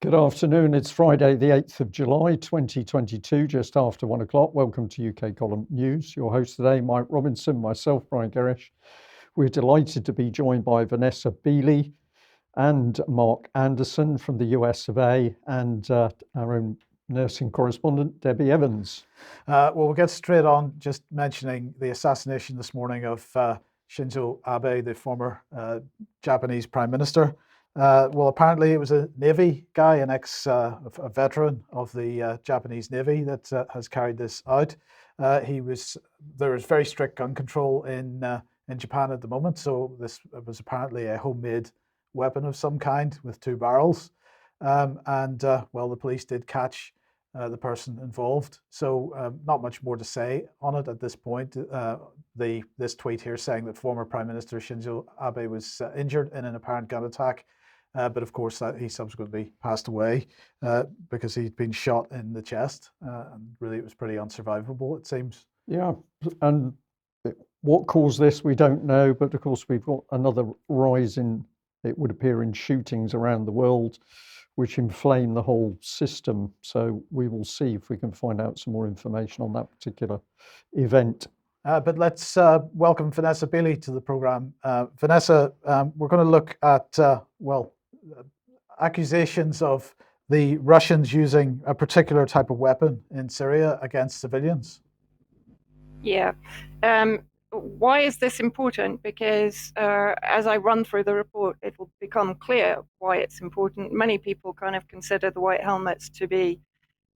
Good afternoon. It's Friday, the 8th of July, 2022, just after 1 o'clock. Welcome to UK Column News. Your host today, Mike Robinson, myself, Brian Gerrish. We're delighted to be joined by Vanessa Beeley and Mark Anderson from the US of A, and our own nursing correspondent, Debbie Evans. We'll get straight on just mentioning the assassination this morning of Shinzo Abe, the former Japanese Prime Minister. Apparently it was a Navy guy, a veteran of the Japanese Navy that has carried this out. There is very strict gun control in Japan at the moment, so this was apparently a homemade weapon of some kind with 2 barrels. The police did catch the person involved. So not much more to say on it at this point. This tweet here saying that former Prime Minister Shinzo Abe was injured in an apparent gun attack. But of course, he subsequently passed away because he'd been shot in the chest. And really, it was pretty unsurvivable, it seems. Yeah, and what caused this, we don't know. But of course, we've got another rise in, it would appear, in shootings around the world, which inflame the whole system. So we will see if we can find out some more information on that particular event. But let's welcome Vanessa Beeley to the programme. Vanessa, we're going to look at, accusations of the Russians using a particular type of weapon in Syria against civilians. Yeah. Why is this important? Because as I run through the report, it will become clear why it's important. Many people kind of consider the white helmets to be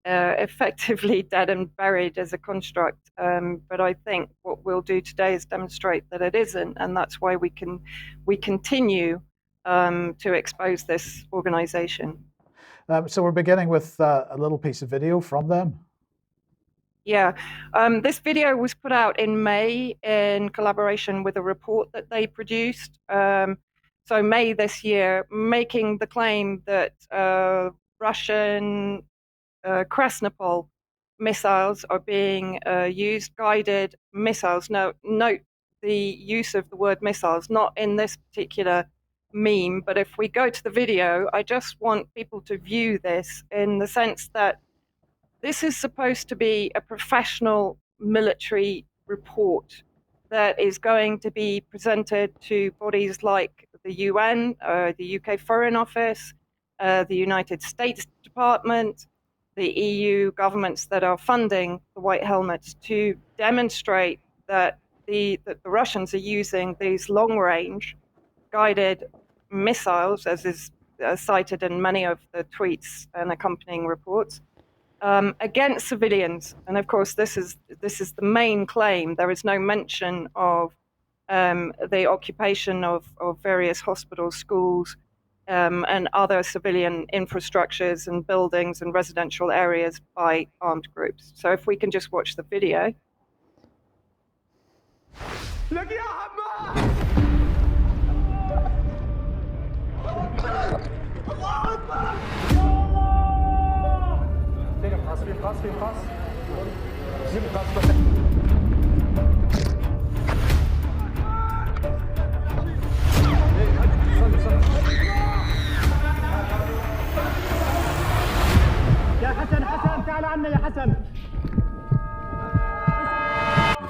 effectively dead and buried as a construct. But I think what we'll do today is demonstrate that it isn't, and that's why we continue to expose this organization. So we're beginning with a little piece of video from them. Yeah, this video was put out in May in collaboration with a report that they produced. So May this year, making the claim that Russian Krasnopol missiles are being used, guided missiles. Now, note the use of the word missiles, not in this particular meme, but if we go to the video, I just want people to view this in the sense that this is supposed to be a professional military report that is going to be presented to bodies like the UN, the UK Foreign Office, the United States Department, the EU governments that are funding the White Helmets, to demonstrate that the Russians are using these long-range guided missiles, as is cited in many of the tweets and accompanying reports, against civilians. And of course, this is the main claim. There is no mention of the occupation of various hospitals, schools, and other civilian infrastructures and buildings and residential areas by armed groups. So if we can just watch the video. The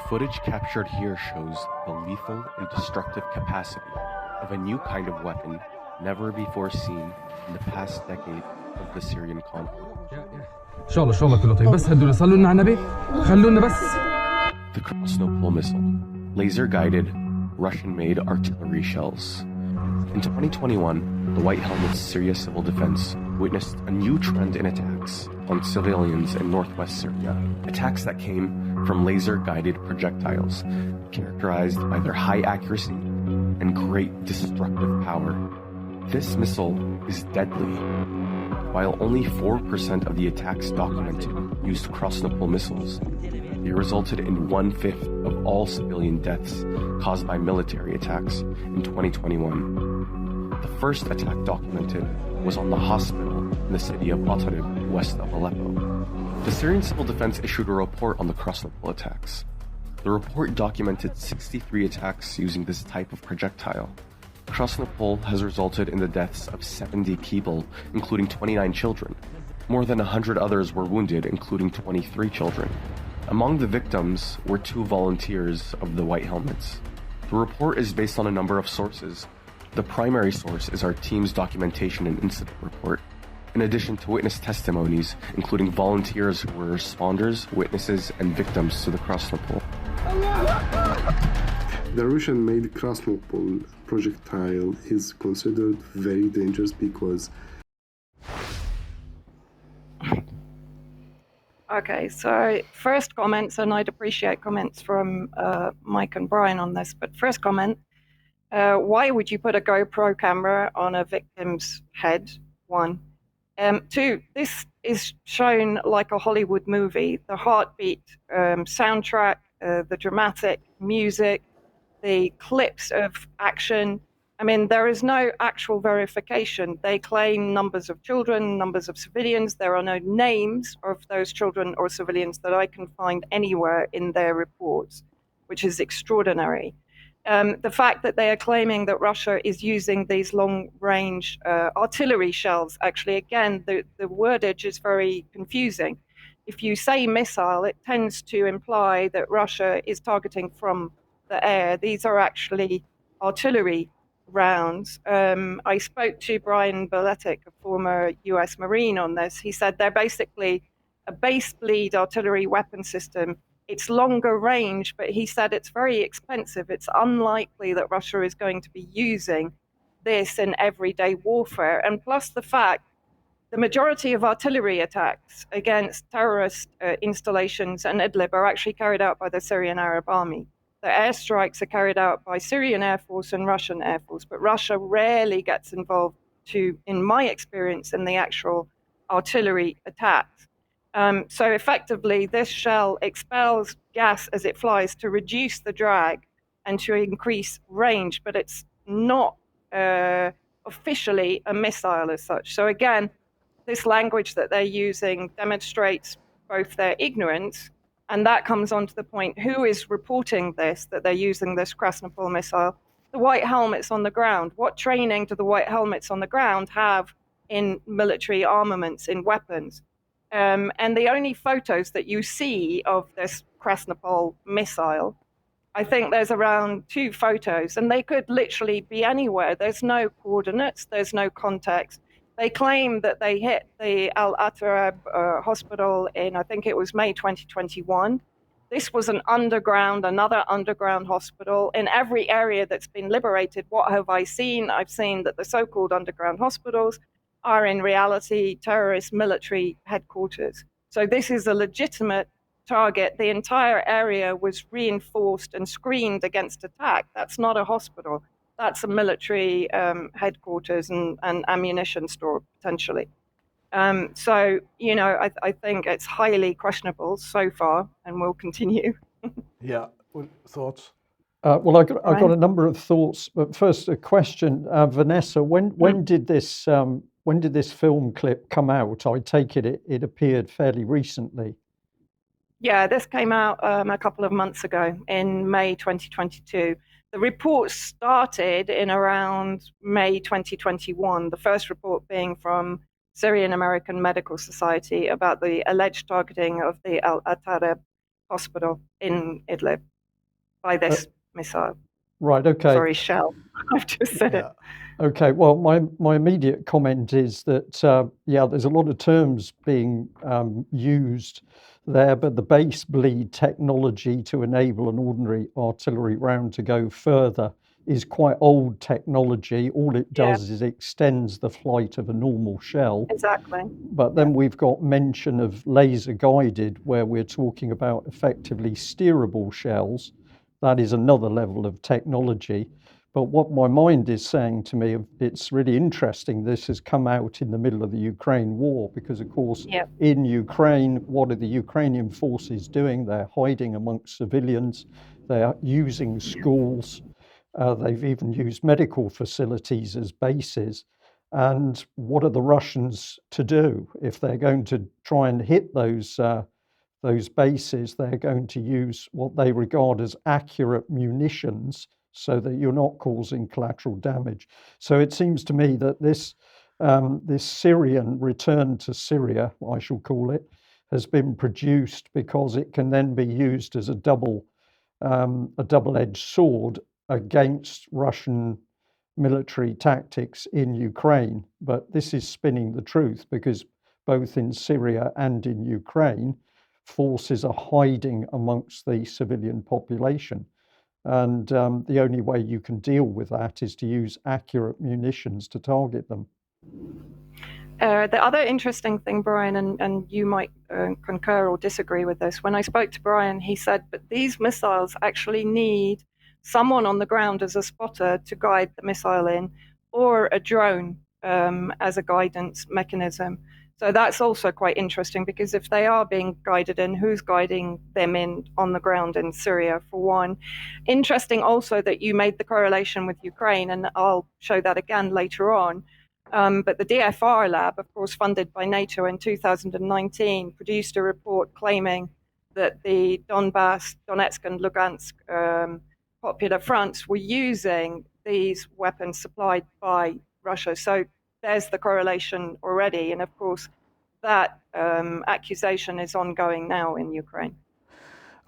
footage captured here shows the lethal and destructive capacity of a new kind of weapon never before seen in the past decade of the Syrian conflict. The Krasnopol missile, laser-guided, Russian-made artillery shells. In 2021, the White Helmets Syria Civil Defense witnessed a new trend in attacks on civilians in northwest Syria. Attacks that came from laser-guided projectiles, characterized by their high accuracy and great destructive power. This missile is deadly. While only 4% of the attacks documented used Krasnopol missiles, they resulted in 1/5 of all civilian deaths caused by military attacks in 2021. The first attack documented was on the hospital in the city of Atarib, west of Aleppo. The Syrian Civil Defense issued a report on the Krasnopol attacks. The report documented 63 attacks using this type of projectile. Krasnopol has resulted in the deaths of 70 people, including 29 children. More than 100 others were wounded, including 23 children. Among the victims were 2 volunteers of the White Helmets. The report is based on a number of sources. The primary source is our team's documentation and incident report, in addition to witness testimonies, including volunteers who were responders, witnesses, and victims to the Krasnopol. The Russian-made Krasnopol projectile is considered very dangerous because... Okay, so first comments, and I'd appreciate comments from Mike and Brian on this, but first comment, why would you put a GoPro camera on a victim's head? 1. 2, this is shown like a Hollywood movie. The heartbeat, soundtrack, the dramatic music, the clips of action. I mean, there is no actual verification. They claim numbers of children, numbers of civilians. There are no names of those children or civilians that I can find anywhere in their reports, which is extraordinary. The fact that they are claiming that Russia is using these long-range artillery shells, actually, again, the wordage is very confusing. If you say missile, it tends to imply that Russia is targeting from the air. These are actually artillery rounds. I spoke to Brian Berletic, a former US Marine, on this. He said they're basically a base bleed artillery weapon system. It's longer range, but he said it's very expensive. It's unlikely that Russia is going to be using this in everyday warfare. And plus the fact the majority of artillery attacks against terrorist installations in Idlib are actually carried out by the Syrian Arab Army. The airstrikes are carried out by Syrian Air Force and Russian Air Force, but Russia rarely gets involved, in my experience, in the actual artillery attacks. So effectively, this shell expels gas as it flies to reduce the drag and to increase range, but it's not officially a missile as such. So again, this language that they're using demonstrates both their ignorance, and that comes on to the point, who is reporting this, that they're using this Krasnopol missile? The White Helmets on the ground. What training do the White Helmets on the ground have in military armaments, in weapons? And the only photos that you see of this Krasnopol missile, I think there's around 2 photos, and they could literally be anywhere. There's no coordinates, there's no context. They claim that they hit the Al-Atarab hospital in, I think it was May 2021. This was another underground hospital. In every area that's been liberated, what have I seen? I've seen that the so-called underground hospitals are in reality terrorist military headquarters. So this is a legitimate target. The entire area was reinforced and screened against attack. That's not a hospital. That's a military headquarters and ammunition store, potentially. So, you know, I think it's highly questionable so far, and will continue. Yeah, thoughts? Well, I got a number of thoughts, but first a question, Vanessa. When did this film clip come out? I take it appeared fairly recently. Yeah, this came out a couple of months ago in May 2022. The report started in around May 2021, the first report being from Syrian American Medical Society about the alleged targeting of the Al-Atarab hospital in Idlib by this missile. Right, okay. Sorry, shell. I've just said it. Okay, well, my immediate comment is that, there's a lot of terms being used there, but the base bleed technology to enable an ordinary artillery round to go further is quite old technology. All it does is extends the flight of a normal shell. Exactly. But then we've got mention of laser guided, where we're talking about effectively steerable shells. That is another level of technology. But what my mind is saying to me, it's really interesting, this has come out in the middle of the Ukraine war, because of course, in Ukraine, what are the Ukrainian forces doing? They're hiding amongst civilians, they're using schools, they've even used medical facilities as bases. And what are the Russians to do? If they're going to try and hit those bases, they're going to use what they regard as accurate munitions, so that you're not causing collateral damage. So it seems to me that this Syrian return to Syria, I shall call it, has been produced because it can then be used as a double-edged sword against Russian military tactics in Ukraine. But this is spinning the truth, because both in Syria and in Ukraine, forces are hiding amongst the civilian population. And the only way you can deal with that is to use accurate munitions to target them. The other interesting thing, Brian, and you might concur or disagree with this, when I spoke to Brian, he said, but these missiles actually need someone on the ground as a spotter to guide the missile in, or a drone as a guidance mechanism. So that's also quite interesting, because if they are being guided in, who's guiding them in on the ground in Syria, for one? Interesting also that you made the correlation with Ukraine, and I'll show that again later on. But the DFR lab, of course, funded by NATO in 2019, produced a report claiming that the Donbass, Donetsk and Lugansk popular fronts were using these weapons supplied by Russia. So there's the correlation already. And of course, that accusation is ongoing now in Ukraine.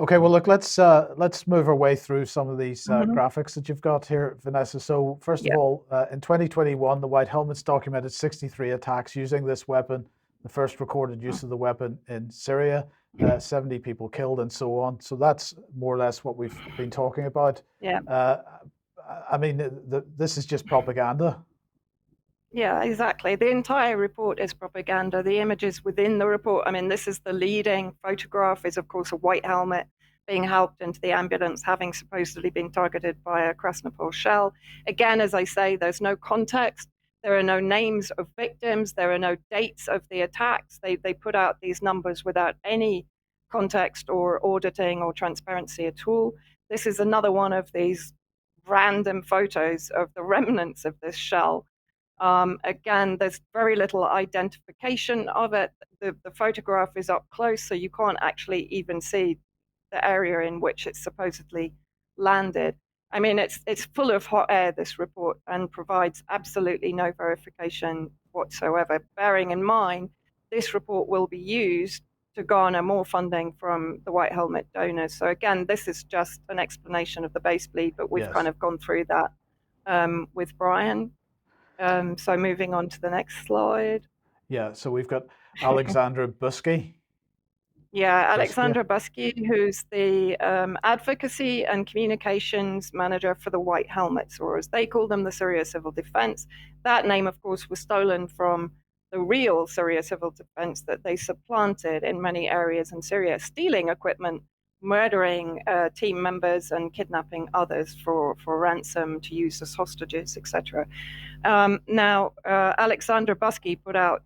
Okay, well, look, let's move our way through some of these graphics that you've got here, Vanessa. So first of all, in 2021, the White Helmets documented 63 attacks using this weapon, the first recorded use of the weapon in Syria, 70 people killed and so on. So that's more or less what we've been talking about. Yeah. I mean, this is just propaganda. Yeah, exactly. The entire report is propaganda. The images within the report, I mean, this is the leading photograph, is of course a white helmet being helped into the ambulance, having supposedly been targeted by a Krasnopol shell. Again, as I say, there's no context. There are no names of victims. There are no dates of the attacks. They put out these numbers without any context or auditing or transparency at all. This is another one of these random photos of the remnants of this shell. Again, there's very little identification of it. The photograph is up close, so you can't actually even see the area in which it supposedly landed. I mean, it's full of hot air, this report, and provides absolutely no verification whatsoever, bearing in mind this report will be used to garner more funding from the White Helmet donors. So again, this is just an explanation of the base bleed, but we've kind of gone through that with Brian. So moving on to the next slide. Yeah, so we've got Alexandra Busky. Yeah, Alexandra Busky, who's the advocacy and communications manager for the White Helmets, or as they call them, the Syria Civil Defense. That name, of course, was stolen from the real Syria Civil Defense that they supplanted in many areas in Syria, stealing equipment, murdering team members and kidnapping others for ransom to use as hostages, etc. Now, Alexandra Busky put out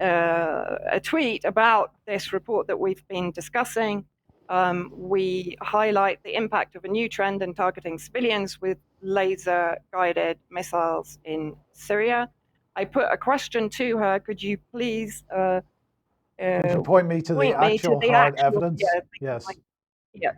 a tweet about this report that we've been discussing. We highlight the impact of a new trend in targeting civilians with laser-guided missiles in Syria. I put a question to her. Could you please would you point me to the actual hard evidence? Yes. Yeah.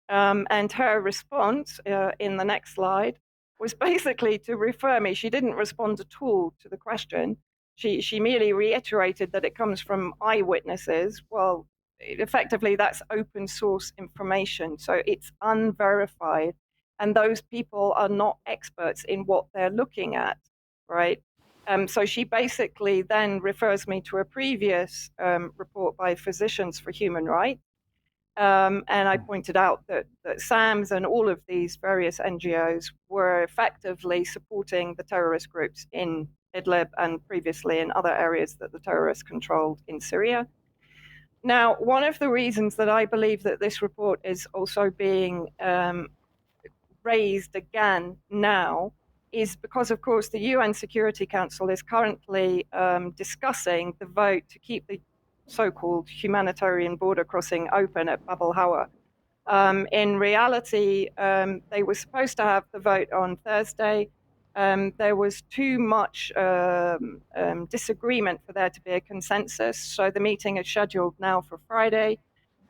And her response in the next slide was basically to refer me. She didn't respond at all to the question. She merely reiterated that it comes from eyewitnesses. Well, effectively, that's open source information, so it's unverified, and those people are not experts in what they're looking at, right? So she basically then refers me to a previous report by Physicians for Human Rights. And I pointed out that SAMS and all of these various NGOs were effectively supporting the terrorist groups in Idlib and previously in other areas that the terrorists controlled in Syria. Now, one of the reasons that I believe that this report is also being raised again now is because, of course, the UN Security Council is currently discussing the vote to keep the so-called humanitarian border crossing open at Bab al-Hawa. In reality, they were supposed to have the vote on Thursday. There was too much disagreement for there to be a consensus, so the meeting is scheduled now for Friday,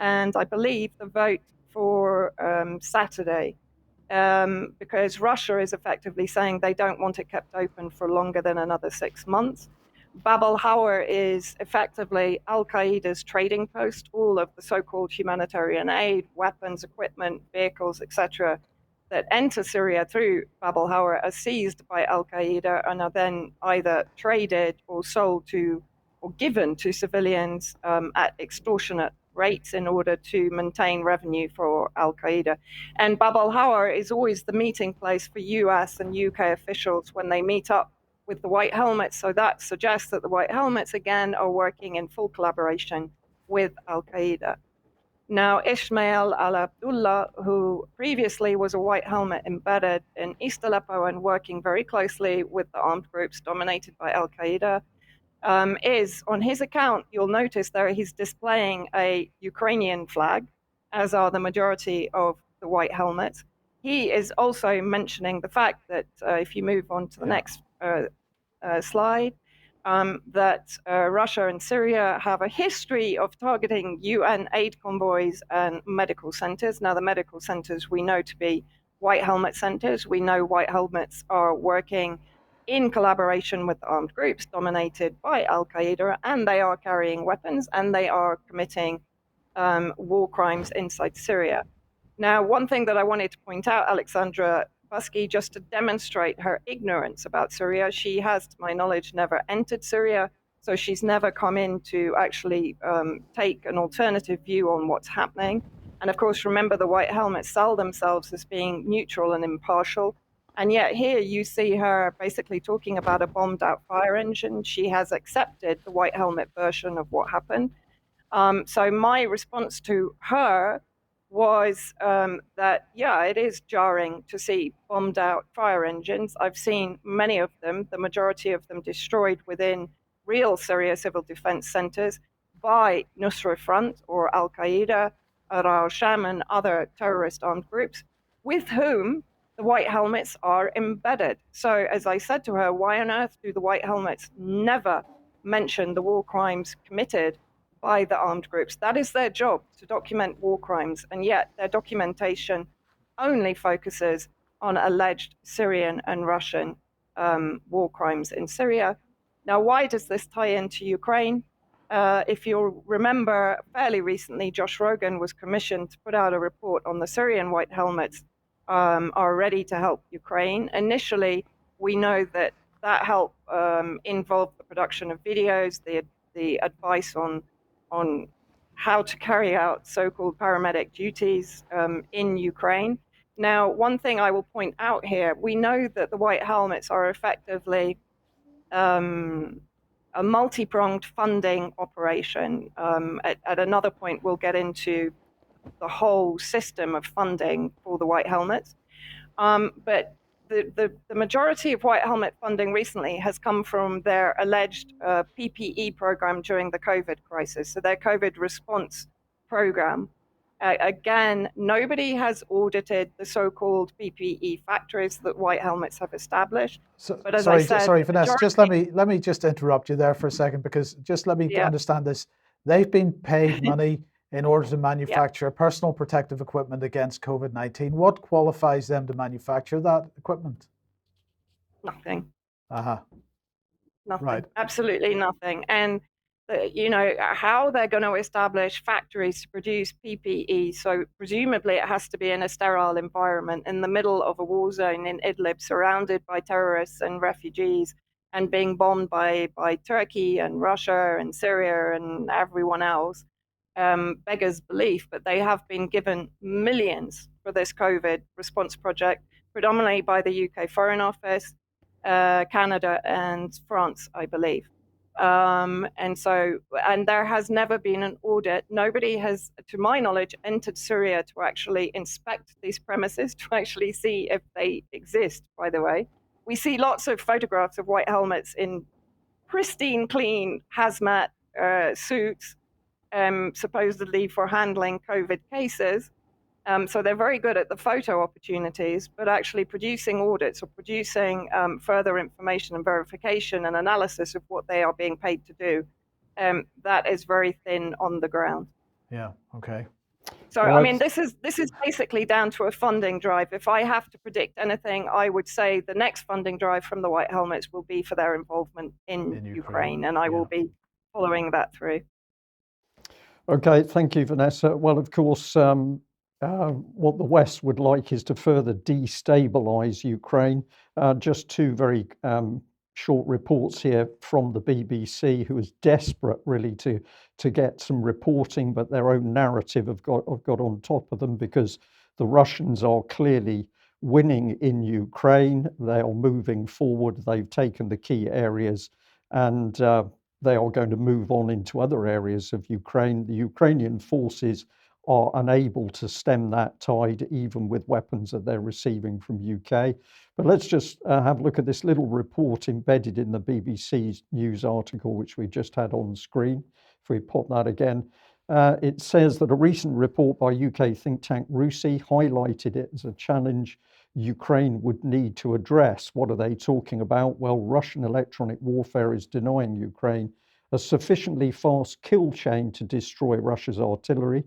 and I believe the vote for Saturday. because Russia is effectively saying they don't want it kept open for longer than another 6 months. Bab al-Hawar is effectively al-Qaeda's trading post. All of the so-called humanitarian aid, weapons, equipment, vehicles, etc., that enter Syria through Bab al-Hawar are seized by al-Qaeda and are then either traded or sold to or given to civilians at extortionate rates in order to maintain revenue for al-Qaeda. And Bab al-Hawar is always the meeting place for US and UK officials when they meet up with the White Helmets. So that suggests that the White Helmets, again, are working in full collaboration with al-Qaeda. Now, Ismail al-Abdullah, who previously was a White Helmet embedded in East Aleppo and working very closely with the armed groups dominated by al-Qaeda, is, on his account, you'll notice there he's displaying a Ukrainian flag, as are the majority of the White Helmets. He is also mentioning the fact that, if you move on to the next slide, that Russia and Syria have a history of targeting UN aid convoys and medical centers. Now, the medical centers we know to be White Helmet centers. We know White Helmets are working in collaboration with armed groups dominated by al-Qaeda, and they are carrying weapons and they are committing war crimes inside Syria. Now, one thing that I wanted to point out, Alexandra Busky, just to demonstrate her ignorance about Syria, she has, to my knowledge, never entered Syria, so she's never come in to actually take an alternative view on what's happening. And of course, remember, the White Helmets sell themselves as being neutral and impartial. And yet here you see her basically talking about a bombed out fire engine. She has accepted the White Helmet version of what happened. So my response to her was that, yeah, it is jarring to see bombed out fire engines. I've seen many of them, the majority of them destroyed within real Syria civil defense centers by Nusra Front or al-Qaeda, al-Sham and other terrorist armed groups with whom the White Helmets are embedded. So as I said to her, why on earth do the White Helmets never mention the war crimes committed by the armed groups? That is their job, to document war crimes, and yet their documentation only focuses on alleged Syrian and Russian war crimes in Syria. Now, why does this tie into Ukraine? If you'll remember, fairly recently, Josh Rogan was commissioned to put out a report on the Syrian White Helmets are ready to help Ukraine. Initially, we know that help involved the production of videos, the advice on how to carry out so-called paramedic duties in Ukraine. Now, one thing I will point out here, we know that the White Helmets are effectively a multi-pronged funding operation. At another point, we'll get into the whole system of funding for the White Helmets. But the majority of White Helmet funding recently has come from their alleged PPE program during the COVID crisis, so their COVID response program. Again, nobody has audited the so-called PPE factories that White Helmets have established. So, but as sorry, I said, sorry, Vanessa, majority... just let me just interrupt you there for a second, because just let me understand this. They've been paid money in order to manufacture personal protective equipment against COVID-19. What qualifies them to manufacture that equipment? Nothing. Uh-huh. Nothing. Right. Absolutely nothing. And you know how they're going to establish factories to produce PPE. So presumably it has to be in a sterile environment in the middle of a war zone in Idlib, surrounded by terrorists and refugees, and being bombed by Turkey and Russia and Syria and everyone else. Beggars belief, but they have been given millions for this COVID response project, predominantly by the UK Foreign Office, Canada and France, I believe. And there has never been an audit. Nobody has, to my knowledge, entered Syria to actually inspect these premises, to actually see if they exist, by the way. We see lots of photographs of White Helmets in pristine, clean hazmat suits, supposedly for handling COVID cases. So they're very good at the photo opportunities, but actually producing audits or producing further information and verification and analysis of what they are being paid to do, that is very thin on the ground. Yeah, okay. So, Well, I mean, this is basically down to a funding drive. If I have to predict anything, I would say the next funding drive from the White Helmets will be for their involvement in Ukraine, and I will be following that through. Okay, thank you, Vanessa. Well, of course, what the West would like is to further destabilize Ukraine. Just two very short reports here from the BBC, who is desperate really to get some reporting, but their own narrative have got on top of them because the Russians are clearly winning in Ukraine. They are moving forward. They've taken the key areas, and they are going to move on into other areas of Ukraine. The Ukrainian forces are unable to stem that tide, even with weapons that they're receiving from UK. But let's just have a look at this little report embedded in the BBC news article, which we just had on screen. If we pop that again, it says that a recent report by UK think tank Odysee highlighted it as a challenge Ukraine would need to address. What are they talking about? Well, Russian electronic warfare is denying Ukraine a sufficiently fast kill chain to destroy Russia's artillery.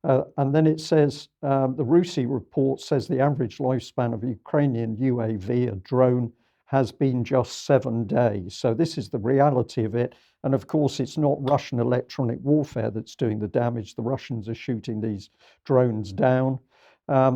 And then it says, the Odysee report says the average lifespan of Ukrainian UAV, a drone, has been just 7 days. So this is the reality of it. And of course, it's not Russian electronic warfare that's doing the damage. The Russians are shooting these drones down.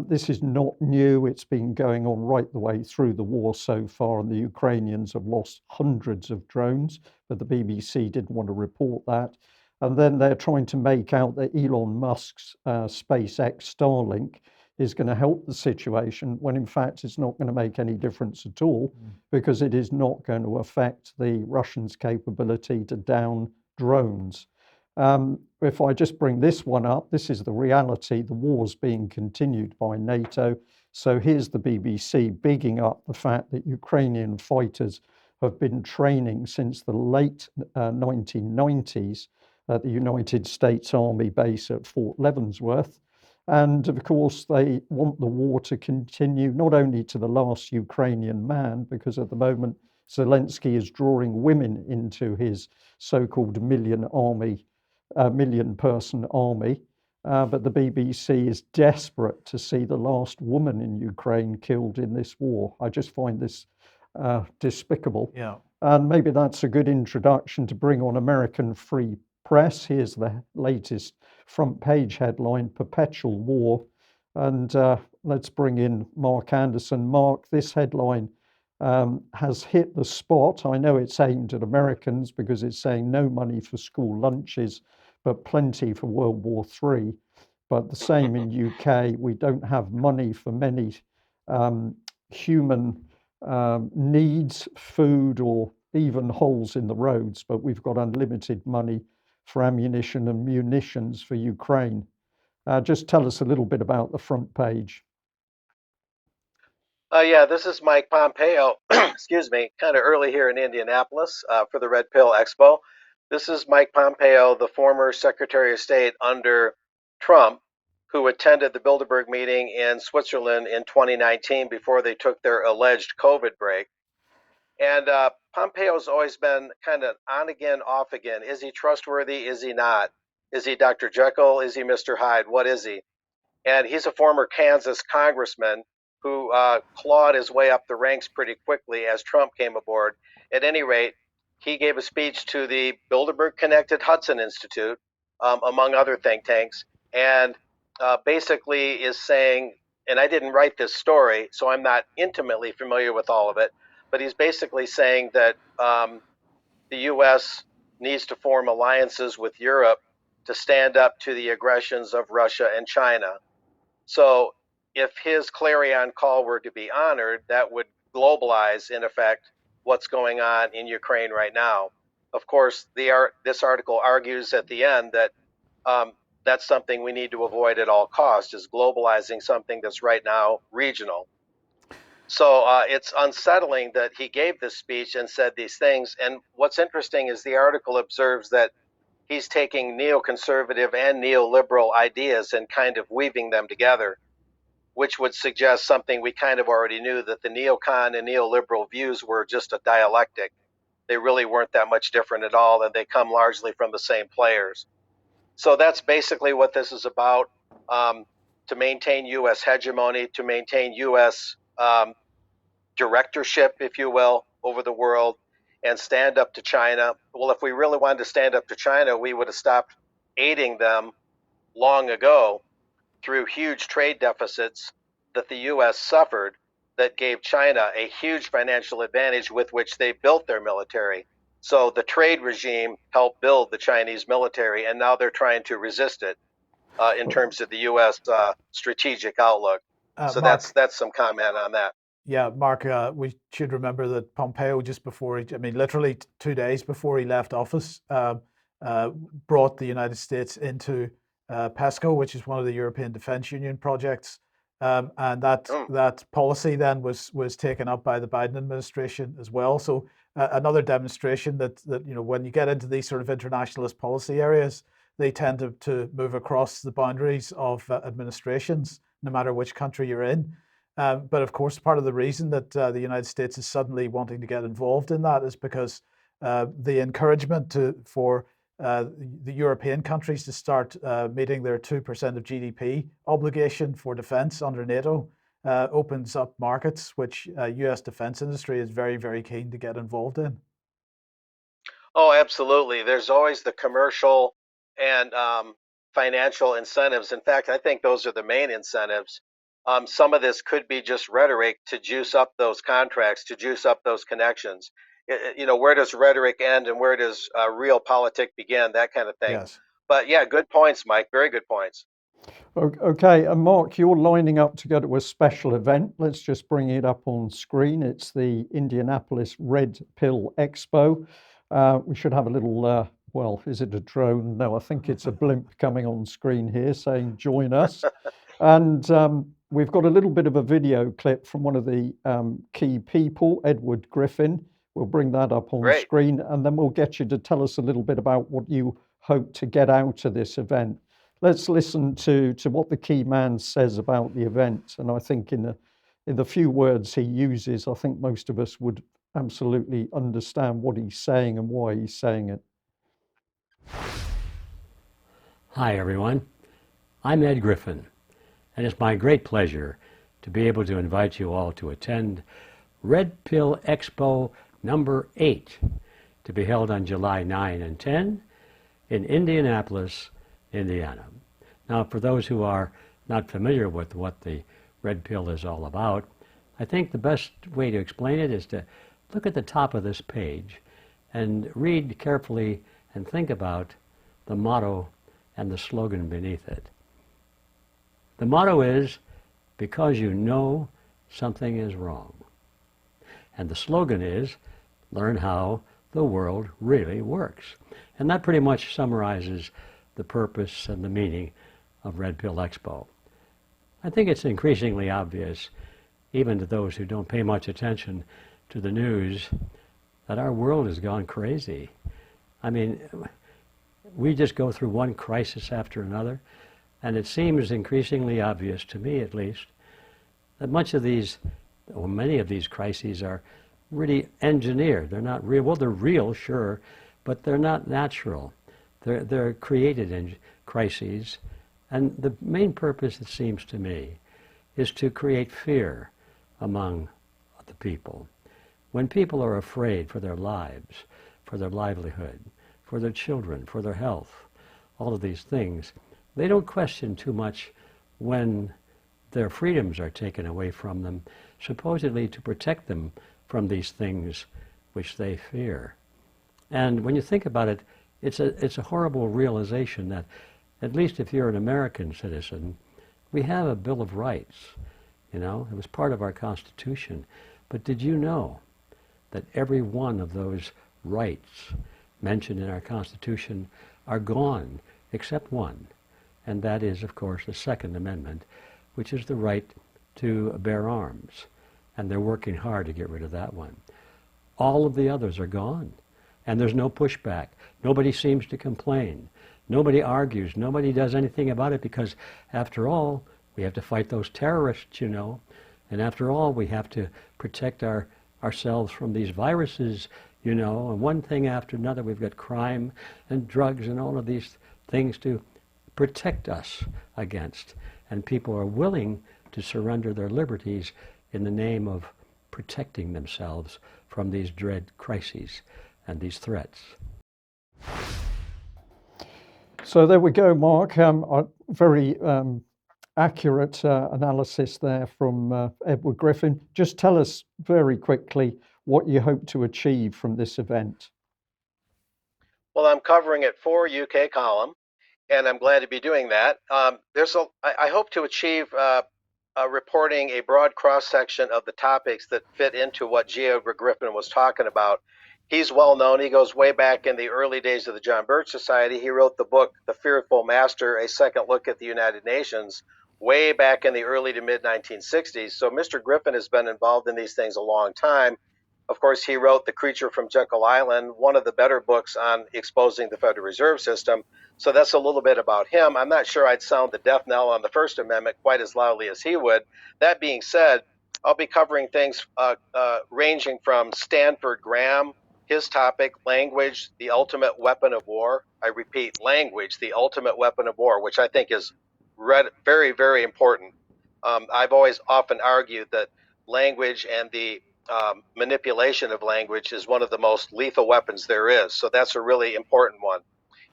This is not new. It's been going on right the way through the war so far, and the Ukrainians have lost hundreds of drones, but the BBC didn't want to report that. And then they're trying to make out that Elon Musk's SpaceX Starlink is going to help the situation, when in fact it's not going to make any difference at all, because it is not going to affect the Russians' capability to down drones. If I just bring this one up, this is the reality. The war's being continued by NATO. So here's the BBC bigging up the fact that Ukrainian fighters have been training since the late 1990s at the United States Army base at Fort Leavenworth. And of course, they want the war to continue, not only to the last Ukrainian man, because at the moment, Zelensky is drawing women into his so-called million-person army. But the BBC is desperate to see the last woman in Ukraine killed in this war. I just find this despicable. Yeah. And maybe that's a good introduction to bring on American Free Press. Here's the latest front page headline, Perpetual War. And let's bring in Mark Anderson. Mark, this headline has hit the spot. I know it's aimed at Americans because it's saying no money for school lunches, but plenty for World War III. But the same in UK, we don't have money for many human needs, food, or even holes in the roads, but we've got unlimited money for ammunition and munitions for Ukraine. Just tell us a little bit about the front page. Yeah, this is Mike Pompeo, excuse me, kind of early here in Indianapolis for the Red Pill Expo. This is Mike Pompeo, the former Secretary of State under Trump, who attended the Bilderberg meeting in Switzerland in 2019 before they took their alleged COVID break. And Pompeo's always been kind of on again, off again. Is he trustworthy? Is he not? Is he Dr. Jekyll? Is he Mr. Hyde? What is he? And he's a former Kansas congressman who clawed his way up the ranks pretty quickly as Trump came aboard. At any rate, he gave a speech to the Bilderberg-connected Hudson Institute, among other think tanks, and basically is saying, and I didn't write this story, so I'm not intimately familiar with all of it, but he's basically saying that the U.S. needs to form alliances with Europe to stand up to the aggressions of Russia and China. So if his clarion call were to be honored, that would globalize, in effect, what's going on in Ukraine right now. Of course, this article argues at the end that that's something we need to avoid at all costs, is globalizing something that's right now regional. So it's unsettling that he gave this speech and said these things. And what's interesting is the article observes that he's taking neoconservative and neoliberal ideas and kind of weaving them together, which would suggest something we kind of already knew, that the neocon and neoliberal views were just a dialectic. They really weren't that much different at all, and they come largely from the same players. So that's basically what this is about. to maintain U.S. hegemony, to maintain U.S. Directorship, if you will, over the world, and stand up to China. Well, if we really wanted to stand up to China, we would have stopped aiding them long ago through huge trade deficits that the U.S. suffered that gave China a huge financial advantage with which they built their military. So the trade regime helped build the Chinese military, and now they're trying to resist it in terms of the U.S. Strategic outlook. So Mark, that's some comment on that. Yeah, Mark, we should remember that Pompeo, just before I mean, literally 2 days before he left office, brought the United States into PESCO, which is one of the European Defence Union projects. And that policy then was taken up by the Biden administration as well. So another demonstration that when you get into these sort of internationalist policy areas, they tend to move across the boundaries of administrations, no matter which country you're in. But of course, part of the reason that the United States is suddenly wanting to get involved in that is because the encouragement for the European countries to start meeting their 2% of GDP obligation for defense under NATO opens up markets which U.S. defense industry is very, very keen to get involved in. Oh, absolutely. There's always the commercial and financial incentives. In fact, I think those are the main incentives. Some of this could be just rhetoric to juice up those contracts, to juice up those connections. Where does rhetoric end and where does real politic begin? That kind of thing. Yes. But yeah, good points, Mike. Very good points. Okay, and Mark, you're lining up to go to a special event. Let's just bring it up on screen. It's the Indianapolis Red Pill Expo. We should have a little, is it a drone? No, I think it's a blimp coming on screen here saying join us. And we've got a little bit of a video clip from one of the key people, Edward Griffin. We'll bring that up on screen, and then we'll get you to tell us a little bit about what you hope to get out of this event. Let's listen to what the key man says about the event. And I think in the few words he uses, I think most of us would absolutely understand what he's saying and why he's saying it. Hi, everyone. I'm Ed Griffin. And it's my great pleasure to be able to invite you all to attend Red Pill Expo number 8, to be held on July 9 and 10 in Indianapolis, Indiana. Now, for those who are not familiar with what the Red Pill is all about, I think the best way to explain it is to look at the top of this page and read carefully and think about the motto and the slogan beneath it. The motto is, because you know something is wrong. And the slogan is, learn how the world really works. And that pretty much summarizes the purpose and the meaning of Red Pill Expo. I think it's increasingly obvious, even to those who don't pay much attention to the news, that our world has gone crazy. I mean, we just go through one crisis after another. And it seems increasingly obvious, to me at least, that many of these crises are really engineered. They're not real. Well, they're real, sure, but they're not natural. They're created crises. And the main purpose, it seems to me, is to create fear among the people. When people are afraid for their lives, for their livelihood, for their children, for their health, all of these things, they don't question too much when their freedoms are taken away from them, supposedly to protect them from these things which they fear. And when you think about it, it's a horrible realization that, at least if you're an American citizen, we have a Bill of Rights. It was part of our Constitution. But did you know that every one of those rights mentioned in our Constitution are gone, except one? And that is, of course, the Second Amendment, which is the right to bear arms. And they're working hard to get rid of that one. All of the others are gone. And there's no pushback. Nobody seems to complain. Nobody argues. Nobody does anything about it because, after all, we have to fight those terrorists, And after all, we have to protect ourselves from these viruses, And one thing after another, we've got crime and drugs and all of these things to protect us against. And people are willing to surrender their liberties in the name of protecting themselves from these dread crises and these threats. So there we go, Mark. A very accurate analysis there from Edward Griffin. Just tell us very quickly what you hope to achieve from this event. Well, I'm covering it for UK Column, and I'm glad to be doing that. I hope to achieve reporting a broad cross-section of the topics that fit into what G. Edward Griffin was talking about. He's well known. He goes way back in the early days of the John Birch Society. He wrote the book, The Fearful Master, A Second Look at the United Nations, way back in the early to mid-1960s. So Mr. Griffin has been involved in these things a long time. Of course, he wrote The Creature from Jekyll Island, one of the better books on exposing the Federal Reserve System. So that's a little bit about him. I'm not sure I'd sound the death knell on the First Amendment quite as loudly as he would. That being said, I'll be covering things ranging from Stanford Graham, his topic, language, the ultimate weapon of war. I repeat, language, the ultimate weapon of war, which I think is very, very important. I've always often argued that language and the manipulation of language is one of the most lethal weapons there is. So that's a really important one.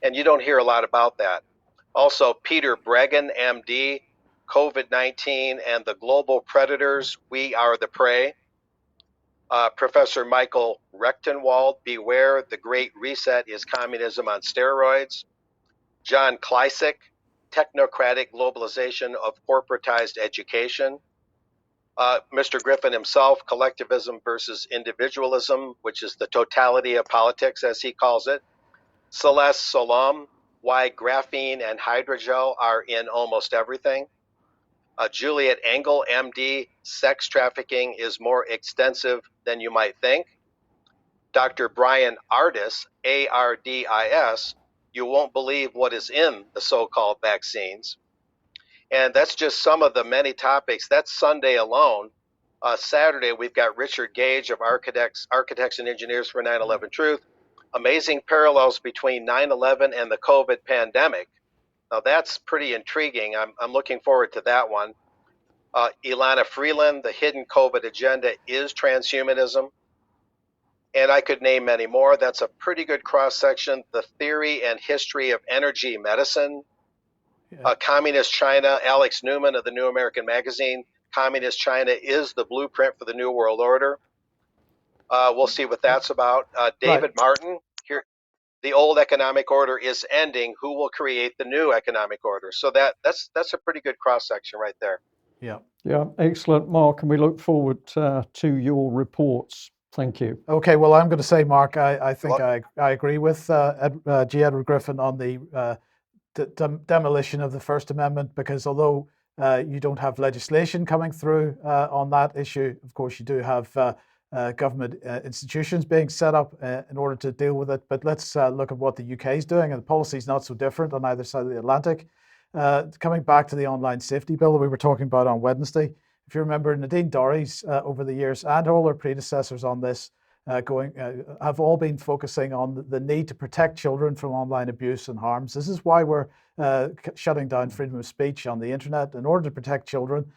And you don't hear a lot about that. Also, Peter Breggin, MD, COVID-19 and the global predators, we are the prey. Professor Michael Rechtenwald, Beware, the Great Reset is Communism on Steroids. John Kleisick, Technocratic Globalization of Corporatized Education. Mr. Griffin himself, Collectivism versus Individualism, which is the totality of politics, as he calls it. Celeste Solum, Why Graphene and Hydrogel Are in Almost Everything. Juliet Engel, MD, Sex Trafficking is More Extensive Than You Might Think. Dr. Brian Ardis, ARDIS, You Won't Believe What Is in the So-Called Vaccines. And that's just some of the many topics. That's Sunday alone. Saturday, we've got Richard Gage of Architects and Engineers for 9/11 Truth. Amazing parallels between 9/11 and the COVID pandemic. Now that's pretty intriguing. I'm looking forward to that one. Ilana Freeland, The Hidden COVID Agenda is Transhumanism. And I could name many more. That's a pretty good cross-section. The Theory and History of Energy Medicine. Communist China, Alex Newman of the New American Magazine. Communist China is the blueprint for the New World Order. We'll see what that's about. David Martin, here, the old economic order is ending. Who will create the new economic order? So that's a pretty good cross-section right there. Yeah, excellent, Mark, and we look forward to your reports. Thank you. Okay, well, I'm going to say, Mark, I think I agree with G. Edward Griffin on the demolition of the First Amendment, because although you don't have legislation coming through on that issue, of course you do have government institutions being set up in order to deal with it. But let's look at what the UK is doing, and the policy is not so different on either side of the Atlantic. Coming back to the online safety bill that we were talking about on Wednesday, if you remember, Nadine Dorries over the years and all her predecessors on this have all been focusing on the need to protect children from online abuse and harms. This is why we're shutting down freedom of speech on the internet, in order to protect children.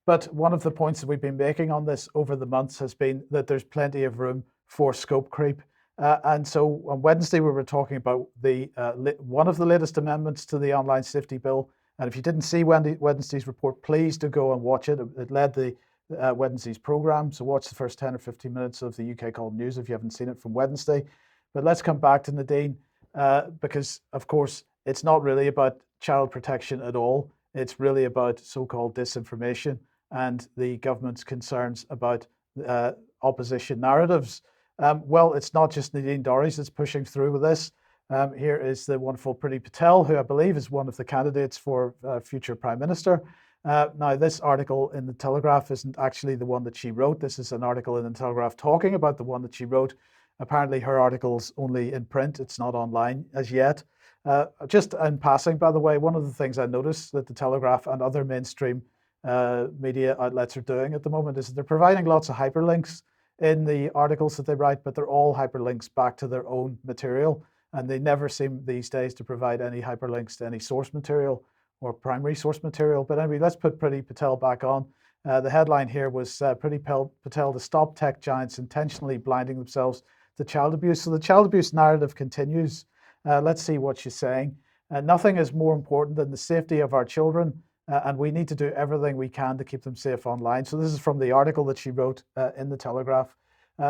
But one of the points that we've been making on this over the months has been that there's plenty of room for scope creep. And so on Wednesday, we were talking about one of the latest amendments to the online safety bill. And if you didn't see Wednesday's report, please do go and watch it. It led the Wednesday's program. So watch the first 10 or 15 minutes of the UK Column News if you haven't seen it from Wednesday. But let's come back to Nadine, because of course, it's not really about child protection at all. It's really about so-called disinformation and the government's concerns about opposition narratives. Well, it's not just Nadine Dorries that's pushing through with this. Here is the wonderful Priti Patel, who I believe is one of the candidates for future Prime Minister. Now, this article in the Telegraph isn't actually the one that she wrote. This is an article in the Telegraph talking about the one that she wrote. Apparently, her article's only in print. It's not online as yet. Just in passing, by the way, one of the things I noticed that the Telegraph and other mainstream media outlets are doing at the moment is they're providing lots of hyperlinks in the articles that they write, but they're all hyperlinks back to their own material. and they never seem these days to provide any hyperlinks to any source material or primary source material. But anyway, let's put Priti Patel back on. The headline here was Priti Patel to stop tech giants intentionally blinding themselves to child abuse. So the child abuse narrative continues. Let's see what she's saying. Nothing is more important than the safety of our children, and we need to do everything we can to keep them safe online. So this is from the article that she wrote in the Telegraph.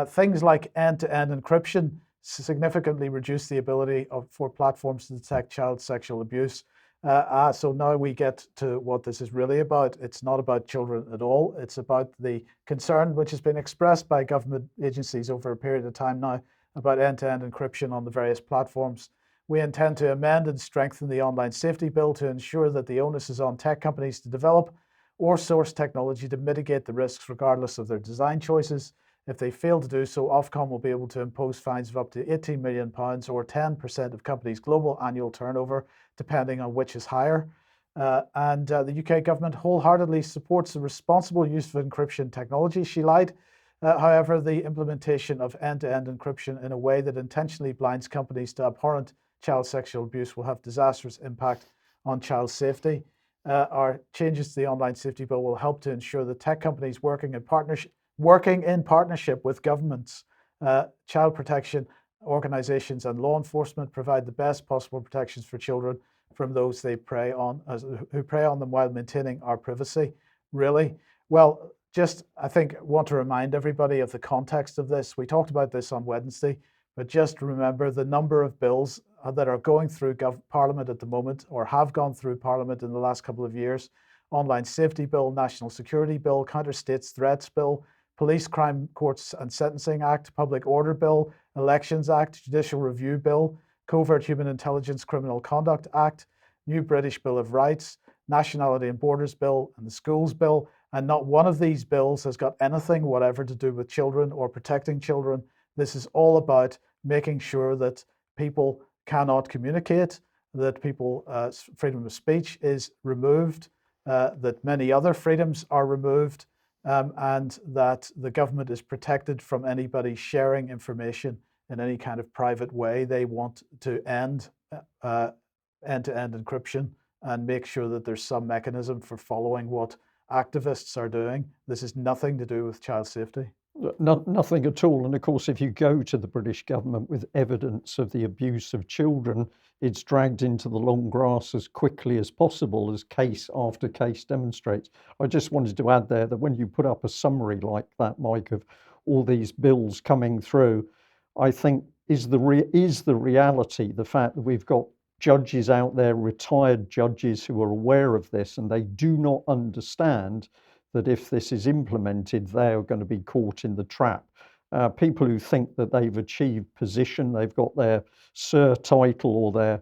Things like end-to-end encryption significantly reduce the ability for platforms to detect child sexual abuse. So now we get to what this is really about. It's not about children at all. It's about the concern which has been expressed by government agencies over a period of time now about end-to-end encryption on the various platforms. We intend to amend and strengthen the online safety bill to ensure that the onus is on tech companies to develop or source technology to mitigate the risks regardless of their design choices. If they fail to do so, Ofcom will be able to impose fines of up to £18 million or 10% of companies' global annual turnover, depending on which is higher. The UK government wholeheartedly supports the responsible use of encryption technology, she lied. However, the implementation of end-to-end encryption in a way that intentionally blinds companies to abhorrent child sexual abuse will have disastrous impact on child safety. Our changes to the online safety bill will help to ensure that tech companies working in partnership with governments, child protection organizations and law enforcement provide the best possible protections for children from those who prey on them while maintaining our privacy. Really? Well, I think want to remind everybody of the context of this. We talked about this on Wednesday, but just remember the number of bills that are going through Parliament at the moment or have gone through Parliament in the last couple of years. Online Safety Bill, National Security Bill, Counter States Threats Bill, Police Crime Courts and Sentencing Act, Public Order Bill, Elections Act, Judicial Review Bill, Covert Human Intelligence Criminal Conduct Act, New British Bill of Rights, Nationality and Borders Bill, and the Schools Bill. And not one of these bills has got anything whatever to do with children or protecting children. This is all about making sure that people cannot communicate, that freedom of speech is removed, that many other freedoms are removed, and that the government is protected from anybody sharing information in any kind of private way. They want to end end-to-end encryption and make sure that there's some mechanism for following what activists are doing. This has nothing to do with child safety. Nothing at all. And of course, if you go to the British government with evidence of the abuse of children, it's dragged into the long grass as quickly as possible, as case after case demonstrates. I just wanted to add there that when you put up a summary like that, Mike, of all these bills coming through, I think is the reality, the fact that we've got judges out there, retired judges who are aware of this, and they do not understand that if this is implemented, they are going to be caught in the trap. People who think that they've achieved position, they've got their Sir title or their,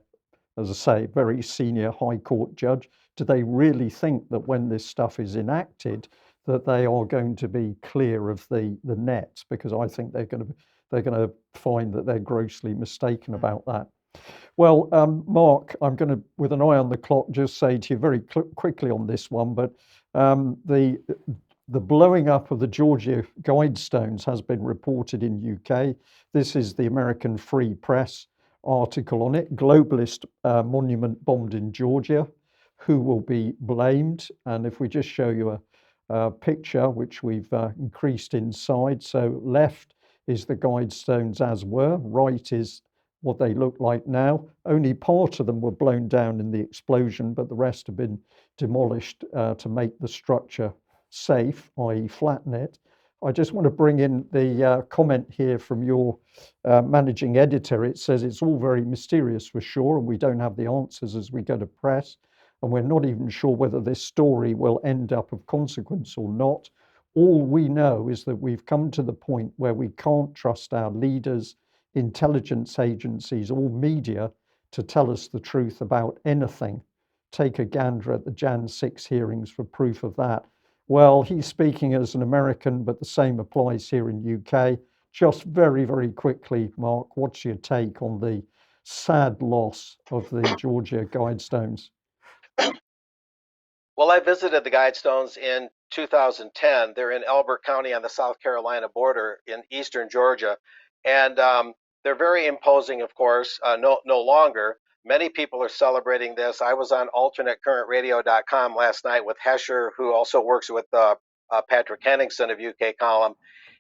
as I say, very senior High Court judge, do they really think that when this stuff is enacted, that they are going to be clear of the net? Because I think they're going to find that they're grossly mistaken about that. Well, Mark, I'm going to, with an eye on the clock, just say to you very quickly on this one, but the blowing up of the Georgia Guidestones has been reported in UK. This is the American Free Press article on it. Globalist monument bombed in Georgia. Who will be blamed? And if we just show you a picture, which we've increased inside. So left is the Guidestones as were, right is what they look like now. Only part of them were blown down in the explosion, but the rest have been demolished to make the structure safe, i.e. flatten it. I just want to bring in the comment here from your managing editor. It says it's all very mysterious for sure, and we don't have the answers as we go to press, and we're not even sure whether this story will end up of consequence or not. All we know is that we've come to the point where we can't trust our leaders, intelligence agencies, or media to tell us the truth about anything. Take a gander at the Jan 6 hearings for proof of that. Well, he's speaking as an American, but the same applies here in UK. Just very, very quickly, Mark, what's your take on the sad loss of the Georgia Guidestones? Well, I visited the Guidestones in 2010. They're in Elbert County on the South Carolina border in eastern Georgia. And they're very imposing, of course, no longer. Many people are celebrating this. I was on alternatecurrentradio.com last night with Hesher, who also works with Patrick Henningsen of UK Column.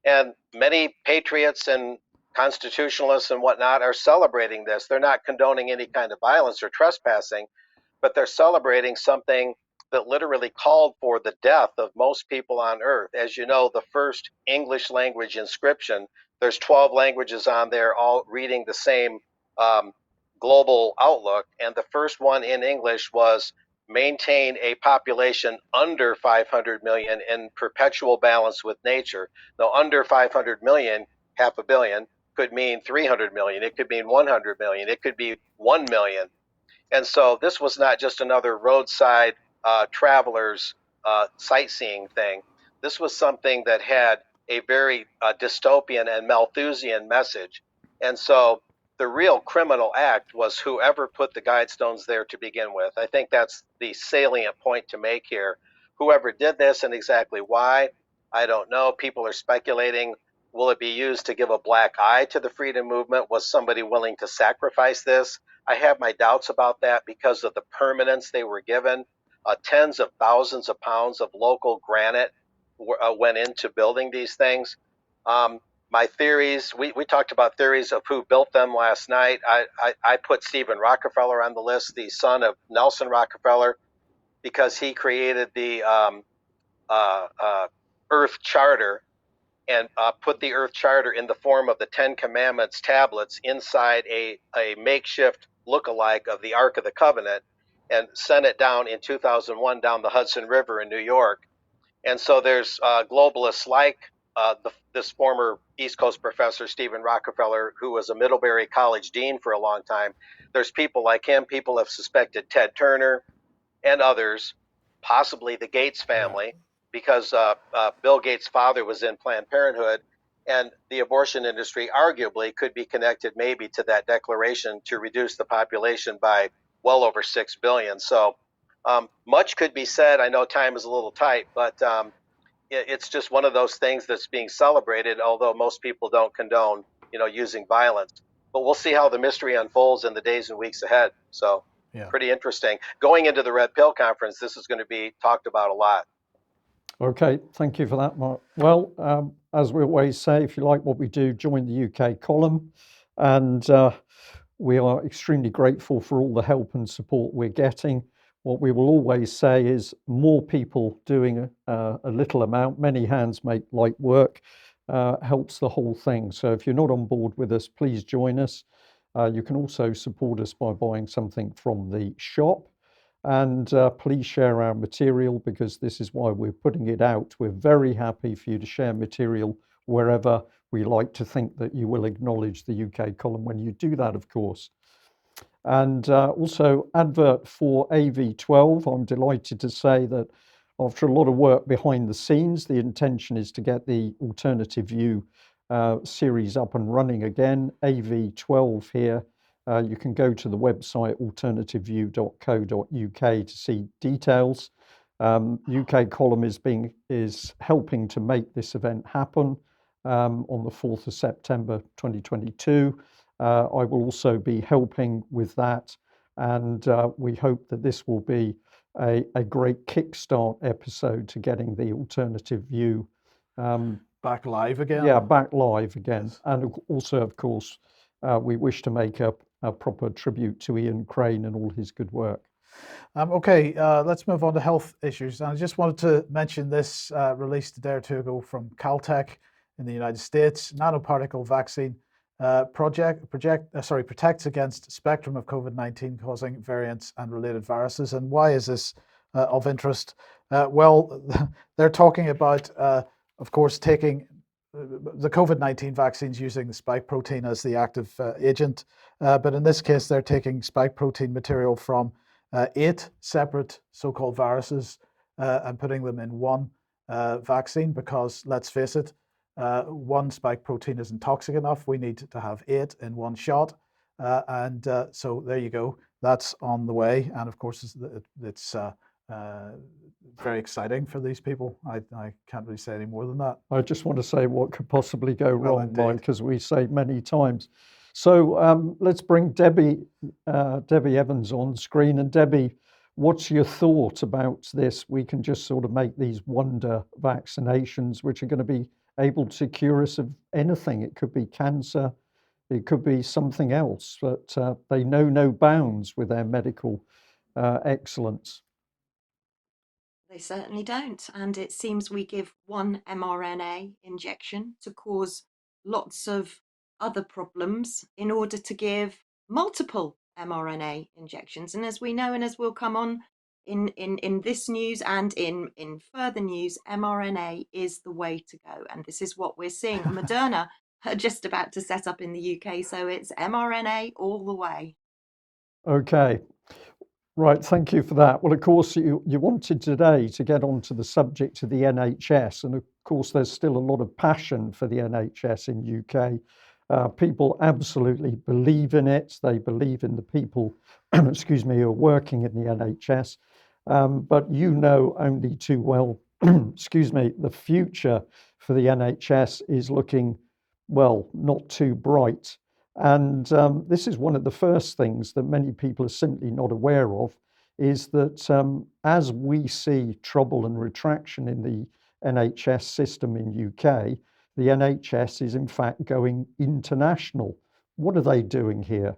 And many patriots and constitutionalists and whatnot are celebrating this. They're not condoning any kind of violence or trespassing, but they're celebrating something that literally called for the death of most people on earth. As you know, the first English language inscription, there's 12 languages on there, all reading the same global outlook. And the first one in English was maintain a population under 500 million in perpetual balance with nature. Now, under 500 million, half a billion, could mean 300 million. It could mean 100 million. It could be 1 million. And so this was not just another roadside travelers sightseeing thing. This was something that had a very dystopian and Malthusian message. And so the real criminal act was whoever put the guidestones there to begin with. I think that's the salient point to make here. Whoever did this and exactly why, I don't know. People are speculating, will it be used to give a black eye to the freedom movement? Was somebody willing to sacrifice this? I have my doubts about that because of the permanence they were given. Tens of thousands of pounds of local granite went into building these things. My theories, we talked about theories of who built them last night. I put Stephen Rockefeller on the list, the son of Nelson Rockefeller, because he created the Earth Charter and put the Earth Charter in the form of the Ten Commandments tablets inside a makeshift look-alike of the Ark of the Covenant and sent it down in 2001 down the Hudson River in New York. And so there's globalists like this former East Coast professor, Stephen Rockefeller, who was a Middlebury College dean for a long time. There's people like him. People have suspected Ted Turner and others, possibly the Gates family, because Bill Gates' father was in Planned Parenthood, and the abortion industry arguably could be connected maybe to that declaration to reduce the population by well over 6 billion. So much could be said. I know time is a little tight, but it's just one of those things that's being celebrated, although most people don't condone, using violence. But we'll see how the mystery unfolds in the days and weeks ahead. So pretty interesting. Going into the Red Pill Conference, this is going to be talked about a lot. Okay, thank you for that, Mark. Well, as we always say, if you like what we do, join the UK column. And we are extremely grateful for all the help and support we're getting. What we will always say is more people doing a little amount, many hands make light work, helps the whole thing. So if you're not on board with us, please join us. You can also support us by buying something from the shop. And please share our material, because this is why we're putting it out. We're very happy for you to share material wherever. We like to think that you will acknowledge the UK column when you do that, of course. And also advert for AV12. I'm delighted to say that after a lot of work behind the scenes, the intention is to get the Alternative View series up and running again. AV12 here. You can go to the website alternativeview.co.uk to see details. UK column is helping to make this event happen on the 4th of September 2022. I will also be helping with that, and we hope that this will be a great kickstart episode to getting the Alternative View back live again. Yeah, back live again. Yes. And also, of course, we wish to make a proper tribute to Ian Crane and all his good work. Okay, let's move on to health issues. And I just wanted to mention this released a day or two ago from Caltech in the United States. Nanoparticle vaccine protects against spectrum of COVID-19 causing variants and related viruses. And why is this of interest? Well, they're talking about, of course, taking the COVID-19 vaccines using the spike protein as the active agent. But in this case, they're taking spike protein material from 8 separate so-called viruses and putting them in one vaccine, because let's face it, one spike protein isn't toxic enough. We need to have 8 in one shot. So there you go. That's on the way. And of course, it's very exciting for these people. I can't really say any more than that. I just want to say what could possibly go wrong, Mike, because we say many times, So let's bring Debbie Evans on screen. And Debbie, what's your thought about this? We can just sort of make these wonder vaccinations, which are going to be able to cure us of anything. It could be cancer, it could be something else, but they know no bounds with their medical excellence. They certainly don't. And it seems we give one mRNA injection to cause lots of other problems in order to give multiple mRNA injections. And as we know, and as we'll come on in this news and in further news, mRNA is the way to go. And this is what we're seeing. Moderna are just about to set up in the UK. So it's mRNA all the way. Okay. Right, thank you for that. Well, of course, you wanted today to get onto the subject of the NHS, and of course, there's still a lot of passion for the NHS in UK. People absolutely believe in it. They believe in the people, excuse me, who are working in the NHS. But you know only too well, excuse me, the future for the NHS is looking, well, not too bright. And this is one of the first things that many people are simply not aware of, is that as we see trouble and retraction in the NHS system in UK, the NHS is in fact going international. What are they doing here?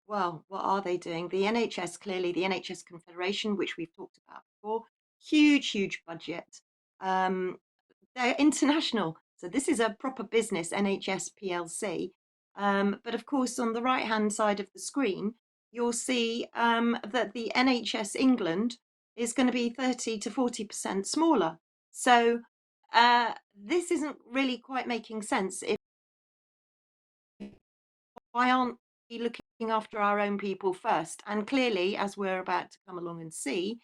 Well, what are they doing? The NHS, clearly, the NHS Confederation, which we've talked about before, huge budget. They're international. So this is a proper business, NHS PLC. But of course, on the right-hand side of the screen, you'll see that the NHS England is going to be 30 to 40% smaller. So this isn't really quite making sense. Why aren't we looking after our own people first? And clearly, as we're about to come along and see,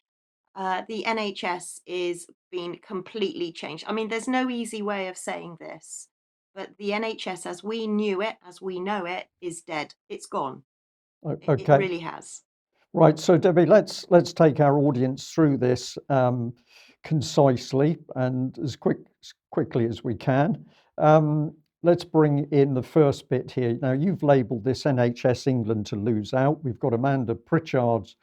the NHS is being completely changed. I mean, there's no easy way of saying this, but the NHS as we knew it, as we know it, is dead. It's gone. It Okay. really has. Right, so Debbie, let's take our audience through this concisely and as quickly as we can. Let's bring in the first bit here. Now, you've labelled this NHS England to lose out. We've got Amanda Pritchard's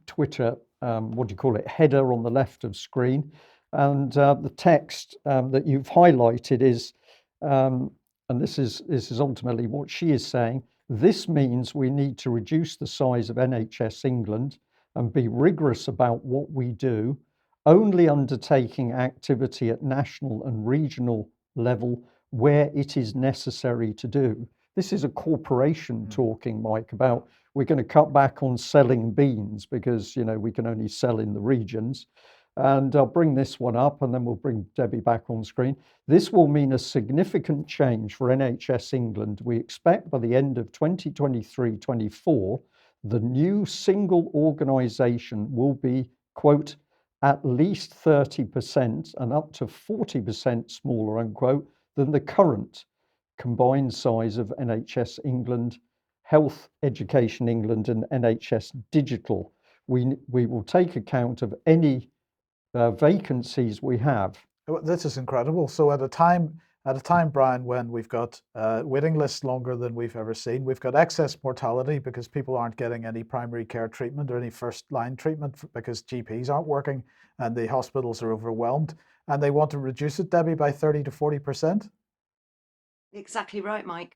Twitter, what do you call it, header on the left of screen. And the text that you've highlighted is, and this is ultimately what she is saying, this means we need to reduce the size of NHS England and be rigorous about what we do, only undertaking activity at national and regional level where it is necessary to do. This is a corporation talking, Mike, about we're going to cut back on selling beans because, you know, we can only sell in the regions. And I'll bring this one up and then we'll bring Debbie back on screen. This will mean a significant change for NHS England. We expect by the end of 2023-24, the new single organisation will be, quote, at least 30% and up to 40% smaller, unquote, than the current combined size of NHS England, Health Education England and NHS Digital. We will take account of any vacancies we have. This is incredible. So at a time, Brian, when we've got waiting lists longer than we've ever seen, we've got excess mortality because people aren't getting any primary care treatment or any first line treatment because GPs aren't working and the hospitals are overwhelmed, and they want to reduce it, Debbie, by 30 to 40%. Exactly right, Mike.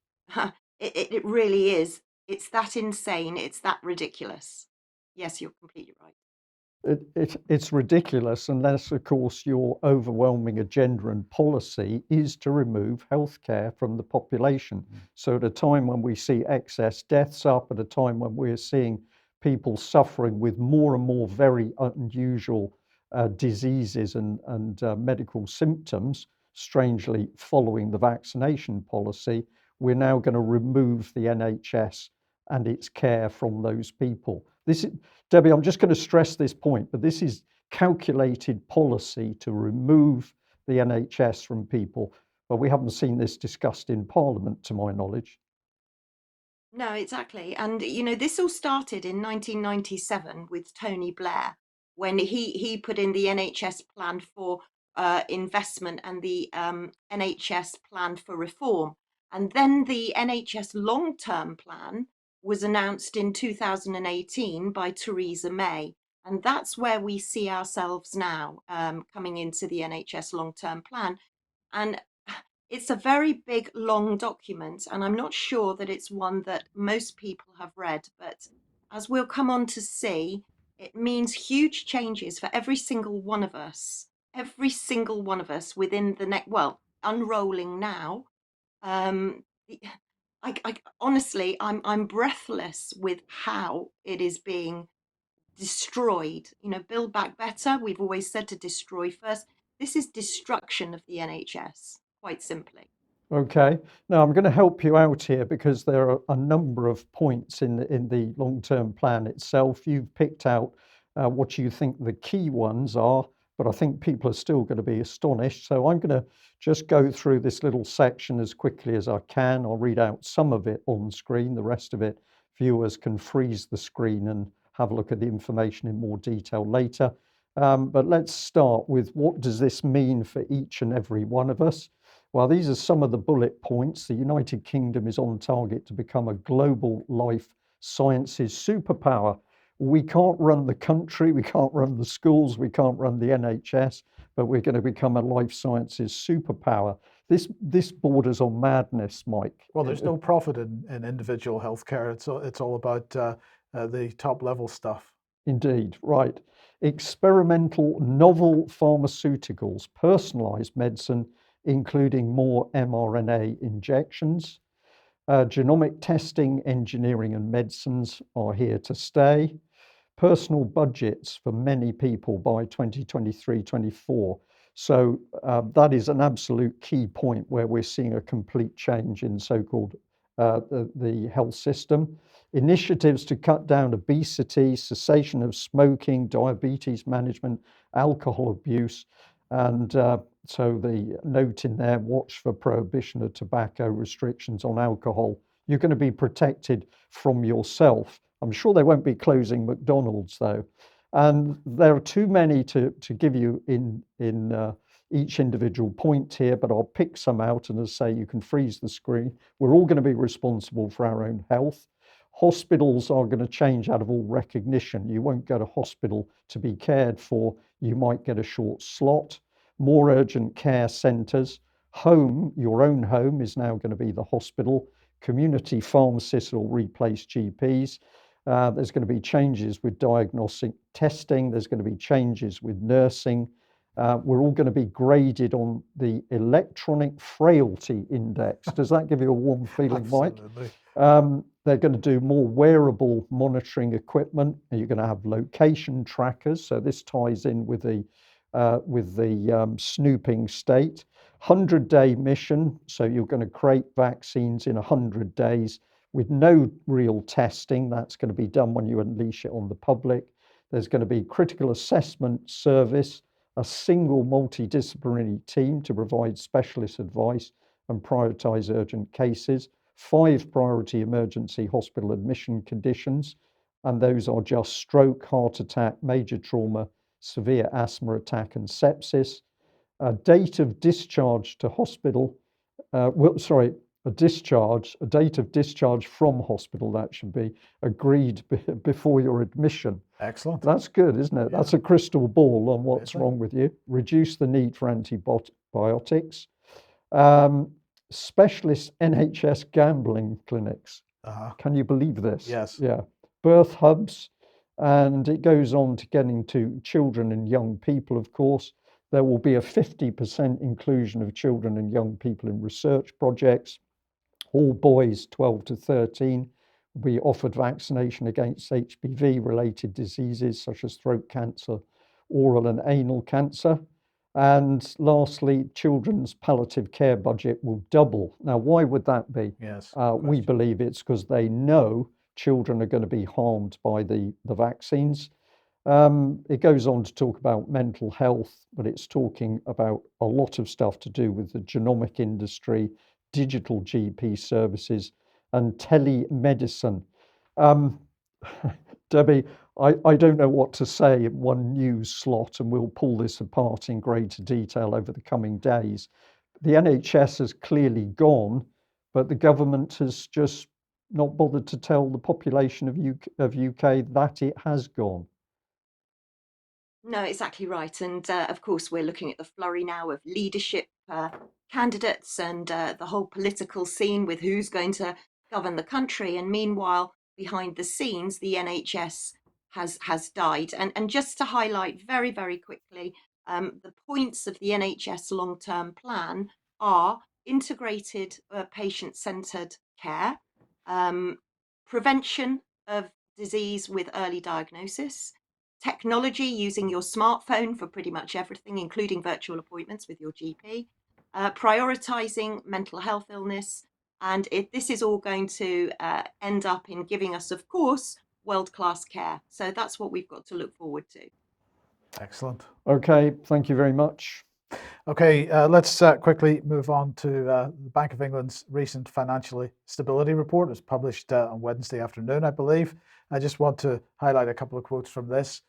It really is. It's that insane. It's that ridiculous. Yes, you're completely right. It's ridiculous unless, of course, your overwhelming agenda and policy is to remove healthcare from the population. So at a time when we see excess deaths up, at a time when we're seeing people suffering with more and more very unusual diseases and medical symptoms, strangely following the vaccination policy, we're now going to remove the NHS and its care from those people. This is, Debbie, I'm just going to stress this point, but this is calculated policy to remove the NHS from people. But we haven't seen this discussed in Parliament, to my knowledge. No, exactly. And, you know, this all started in 1997 with Tony Blair, when he put in the NHS plan for investment and the NHS plan for reform. And then the NHS long-term plan was announced in 2018 by Theresa May. And that's where we see ourselves now, coming into the NHS long-term plan. And it's a very big, long document, and I'm not sure that it's one that most people have read, but as we'll come on to see, it means huge changes for every single one of us within the next, well, unrolling now. I honestly, I'm breathless with how it is being destroyed. You know, build back better. We've always said to destroy first. This is destruction of the NHS, quite simply. Okay. Now I'm going to help you out here because there are a number of points in the long-term plan itself. You've picked out what you think the key ones are, but I think people are still going to be astonished. So I'm going to just go through this little section as quickly as I can. I'll read out some of it on screen. The rest of it, viewers can freeze the screen and have a look at the information in more detail later. But let's start with, what does this mean for each and every one of us? Well, these are some of the bullet points. The United Kingdom is on target to become a global life sciences superpower. We can't run the country, we can't run the schools, we can't run the NHS, but we're going to become a life sciences superpower. This borders on madness, Mike. Well, there's no profit in individual healthcare. It's all about the top level stuff. Indeed, right. Experimental novel pharmaceuticals, personalized medicine, including more mRNA injections. Genomic testing, engineering and medicines are here to stay. Personal budgets for many people by 2023-24. So that is an absolute key point where we're seeing a complete change in so-called the health system. Initiatives to cut down obesity, cessation of smoking, diabetes management, alcohol abuse, and so the note in there, watch for prohibition of tobacco, restrictions on alcohol. You're going to be protected from yourself. I'm sure they won't be closing McDonald's though. And there are too many to give you in each individual point here, but I'll pick some out, and as I say, you can freeze the screen. We're all going to be responsible for our own health. Hospitals are going to change out of all recognition. You won't go to hospital to be cared for. You might get a short slot. More urgent care centres. Home, your own home, is now going to be the hospital. Community pharmacists will replace GPs. There's going to be changes with diagnostic testing. There's going to be changes with nursing. We're all going to be graded on the electronic frailty index. Does that give you a warm feeling, Mike? They're going to do more wearable monitoring equipment, and you're going to have location trackers. So this ties in with the snooping state. 100-day mission. So you're going to create vaccines in 100 days with no real testing. That's going to be done when you unleash it on the public. There's going to be critical assessment service, a single multidisciplinary team to provide specialist advice and prioritize urgent cases. 5 priority emergency hospital admission conditions, and those are just stroke, heart attack, major trauma, severe asthma attack and sepsis. A date of discharge to hospital, a date of discharge from hospital, that should be agreed before your admission. Excellent. That's good, isn't it? Yeah. That's a crystal ball on what's Yes, wrong with you. Reduce the need for antibiotics. Specialist NHS gambling clinics. Can you believe this? Yes. Yeah. Birth hubs. And it goes on to getting to children and young people, of course. There will be a 50% inclusion of children and young people in research projects. All boys 12 to 13 will be offered vaccination against HPV-related diseases such as throat cancer, oral and anal cancer. And lastly, children's palliative care budget will double. Now, why would that be? Yes. We believe it's because they know children are going to be harmed by the vaccines. It goes on to talk about mental health, but it's talking about a lot of stuff to do with the genomic industry, digital GP services, and telemedicine. Debbie, I don't know what to say in one news slot, and we'll pull this apart in greater detail over the coming days. The NHS has clearly gone, but the government has just not bothered to tell the population of UK that it has gone. No, exactly right. And of course, we're looking at the flurry now of leadership candidates and the whole political scene with who's going to govern the country. And meanwhile, behind the scenes, the NHS has died. And just to highlight very, very quickly, the points of the NHS long-term plan are integrated patient-centred care, prevention of disease with early diagnosis, technology using your smartphone for pretty much everything, including virtual appointments with your GP, prioritizing mental health illness. And this is all going to end up in giving us, of course, world-class care. So that's what we've got to look forward to. Excellent. Okay, thank you very much. Okay, let's quickly move on to the Bank of England's recent financial stability report. It was published on Wednesday afternoon, I believe. I just want to highlight a couple of quotes from this.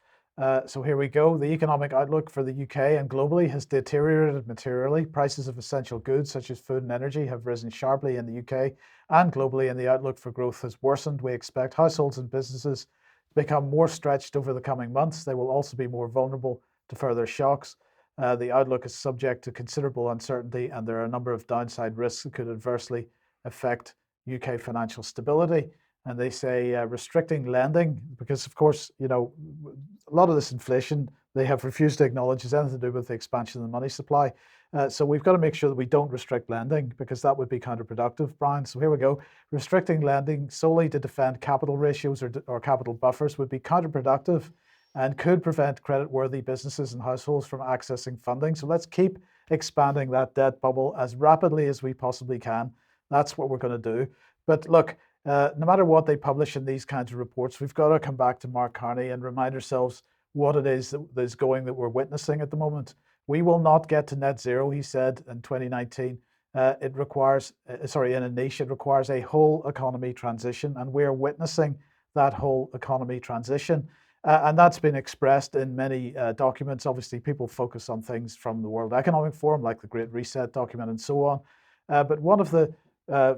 So here we go. The economic outlook for the UK and globally has deteriorated materially. Prices of essential goods such as food and energy have risen sharply in the UK and globally, and the outlook for growth has worsened. We expect households and businesses to become more stretched over the coming months. They will also be more vulnerable to further shocks. The outlook is subject to considerable uncertainty, and there are a number of downside risks that could adversely affect UK financial stability. And they say restricting lending, because of course, you know, a lot of this inflation, they have refused to acknowledge has anything to do with the expansion of the money supply. So we've got to make sure that we don't restrict lending, because that would be counterproductive, Brian. So here we go. Restricting lending solely to defend capital ratios or capital buffers would be counterproductive and could prevent credit-worthy businesses and households from accessing funding. So let's keep expanding that debt bubble as rapidly as we possibly can. That's what we're going to do. But look, no matter what they publish in these kinds of reports, we've got to come back to Mark Carney and remind ourselves what it is that is going that we're witnessing at the moment. We will not get to net zero, he said in 2019. It requires, in a niche, it requires a whole economy transition, and we're witnessing that whole economy transition. And that's been expressed in many documents. Obviously, people focus on things from the World Economic Forum, like the Great Reset document and so on. But one of the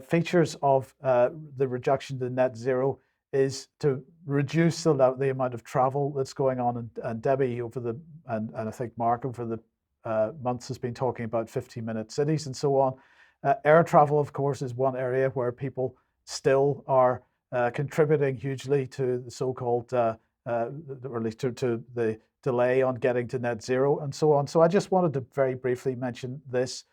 features of the reduction to net zero is to reduce the amount of travel that's going on. And Debbie and I think Mark over the months has been talking about 15-minute cities and so on. Air travel, of course, is one area where people still are contributing hugely to the so-called or at least to the delay on getting to net zero and so on. So I just wanted to very briefly mention this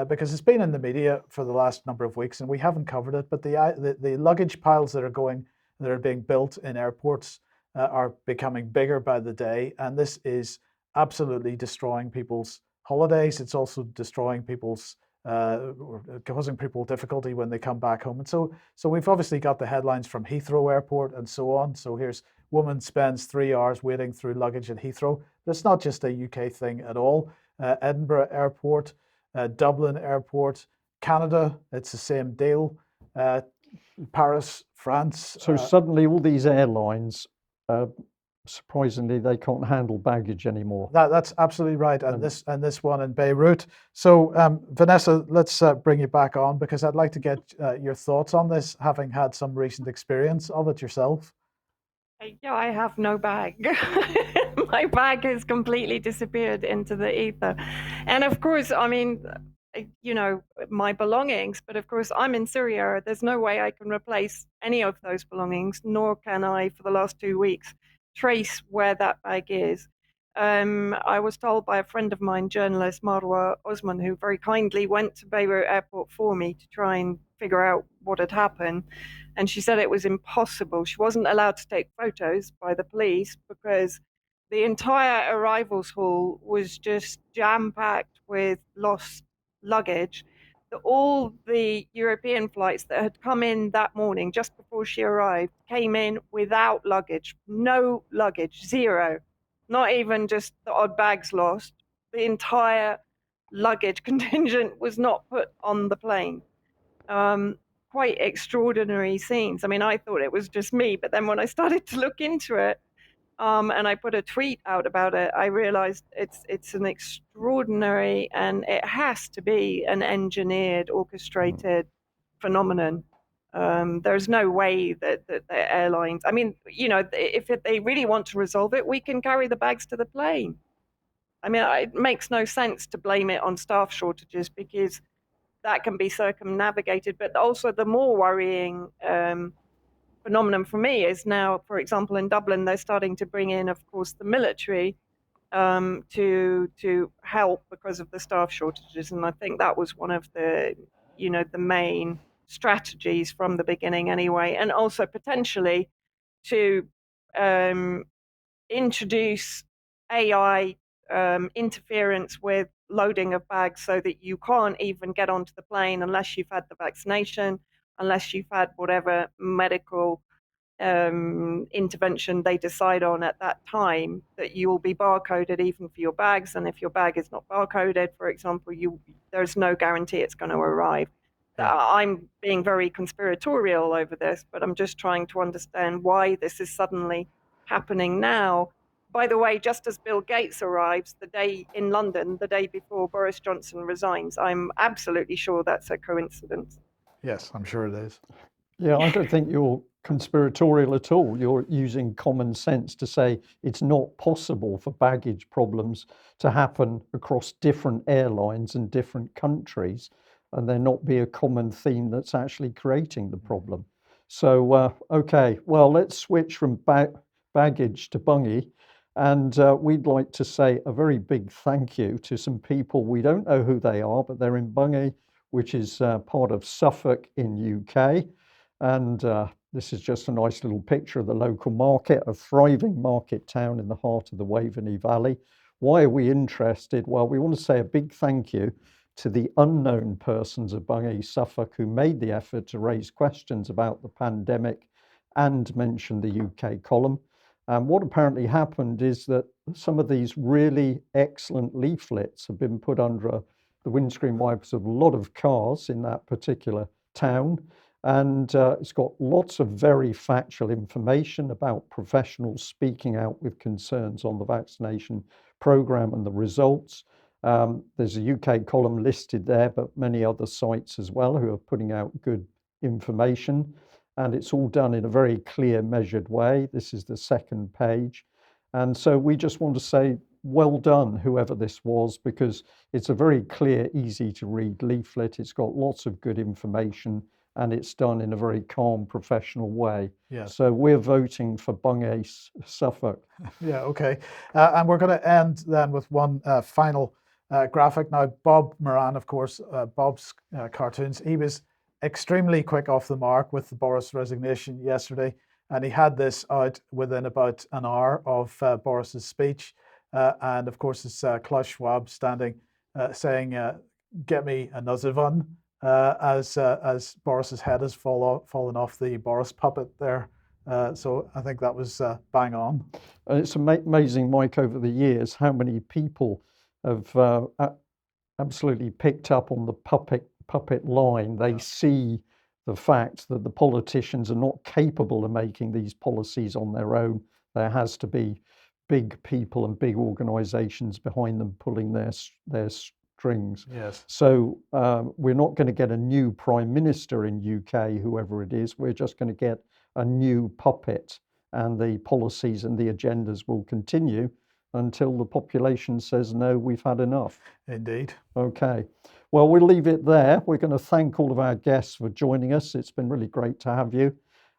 because it's been in the media for the last number of weeks and we haven't covered it. But the luggage piles that are being built in airports are becoming bigger by the day, and this is absolutely destroying people's holidays. It's also destroying people's or causing people difficulty when they come back home. And so we've obviously got the headlines from Heathrow Airport and so on. So here's woman spends 3 hours waiting through luggage at Heathrow. But it's not just a UK thing at all. Edinburgh Airport, Dublin Airport, Canada, it's the same deal. Paris, France. So suddenly all these airlines, surprisingly, they can't handle baggage anymore. That's absolutely right. And this one in Beirut. So Vanessa, let's bring you back on because I'd like to get your thoughts on this, having had some recent experience of it yourself. Yeah, I have no bag. My bag has completely disappeared into the ether. And of course, I mean, you know, my belongings, but of course I'm in Syria. There's no way I can replace any of those belongings, nor can I, for the last 2 weeks, trace where that bag is. I was told by a friend of mine, journalist Marwa Osman, who very kindly went to Beirut Airport for me to try and figure out what had happened. And she said it was impossible. She wasn't allowed to take photos by the police because the entire arrivals hall was just jam-packed with lost luggage. All the European flights that had come in that morning, just before she arrived, came in without luggage. No luggage, zero. Not even just the odd bags lost. The entire luggage contingent was not put on the plane. Quite extraordinary scenes. I mean, I thought it was just me, but then when I started to look into it, and I put a tweet out about it, I realized it's an extraordinary, and it has to be an engineered, orchestrated phenomenon. There's no way that the airlines, I mean, if they really want to resolve it, we can carry the bags to the plane. I mean, it makes no sense to blame it on staff shortages, because that can be circumnavigated. But also the more worrying phenomenon for me is now, for example, in Dublin, they're starting to bring in, of course, the military to help because of the staff shortages. And I think that was one of the main strategies from the beginning anyway. And also potentially to introduce AI interference with loading of bags, so that you can't even get onto the plane unless you've had the vaccination, unless you've had whatever medical intervention they decide on at that time, that you will be barcoded even for your bags. And if your bag is not barcoded, for example, there's no guarantee it's going to arrive. Yeah. I'm being very conspiratorial over this, but I'm just trying to understand why this is suddenly happening now. By the way, just as Bill Gates arrives in London the day before Boris Johnson resigns, I'm absolutely sure that's a coincidence. Yes, I'm sure it is. Yeah, I don't think you're conspiratorial at all. You're using common sense to say it's not possible for baggage problems to happen across different airlines and different countries, and there not be a common theme that's actually creating the problem. So, okay, well, let's switch from baggage to bungy. And we'd like to say a very big thank you to some people. We don't know who they are, but they're in Bungy, which is part of Suffolk in UK. And this is just a nice little picture of the local market, a thriving market town in the heart of the Waveney Valley. Why are we interested? Well, we want to say a big thank you to the unknown persons of Bungy, Suffolk, who made the effort to raise questions about the pandemic and mention the UK column. And what apparently happened is that some of these really excellent leaflets have been put under the windscreen wipers of a lot of cars in that particular town. And it's got lots of very factual information about professionals speaking out with concerns on the vaccination program and the results. There's a UK column listed there, but many other sites as well who are putting out good information. And it's all done in a very clear, measured way. This is the second page. And so we just want to say, well done, whoever this was, because it's a very clear, easy to read leaflet. It's got lots of good information, and it's done in a very calm, professional way. Yeah. So we're voting for Bungy, Suffolk. Yeah, okay. And we're going to end then with one final graphic. Now, Bob Moran, of course, Bob's cartoons, he was extremely quick off the mark with the Boris resignation yesterday, and he had this out within about an hour of Boris's speech. And of course, it's Klaus Schwab standing saying, "Get me another one," as Boris's head has fallen off the Boris puppet there. So I think that was bang on. And it's amazing, Mike, over the years, how many people have absolutely picked up on the puppet line. They see the fact that the politicians are not capable of making these policies on their own. There has to be big people and big organizations behind them pulling their strings. Yes. So we're not going to get a new prime minister in UK, whoever it is. We're just going to get a new puppet, and the policies and the agendas will continue until the population says, no, we've had enough. Indeed. Okay. Well, we'll leave it there. We're going to thank all of our guests for joining us. It's been really great to have you.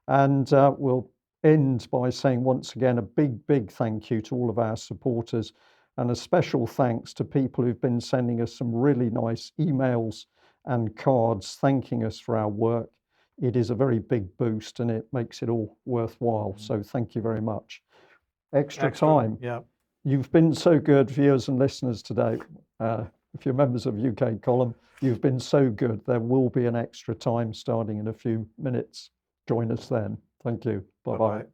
And we'll end by saying once again, a big, big thank you to all of our supporters, and a special thanks to people who've been sending us some really nice emails and cards thanking us for our work. It is a very big boost, and it makes it all worthwhile. So thank you very much. Extra time. Yeah. You've been so good, viewers and listeners, today. If you're members of UK Column, you've been so good. There will be an extra time starting in a few minutes. Join us then. Thank you. Bye-bye.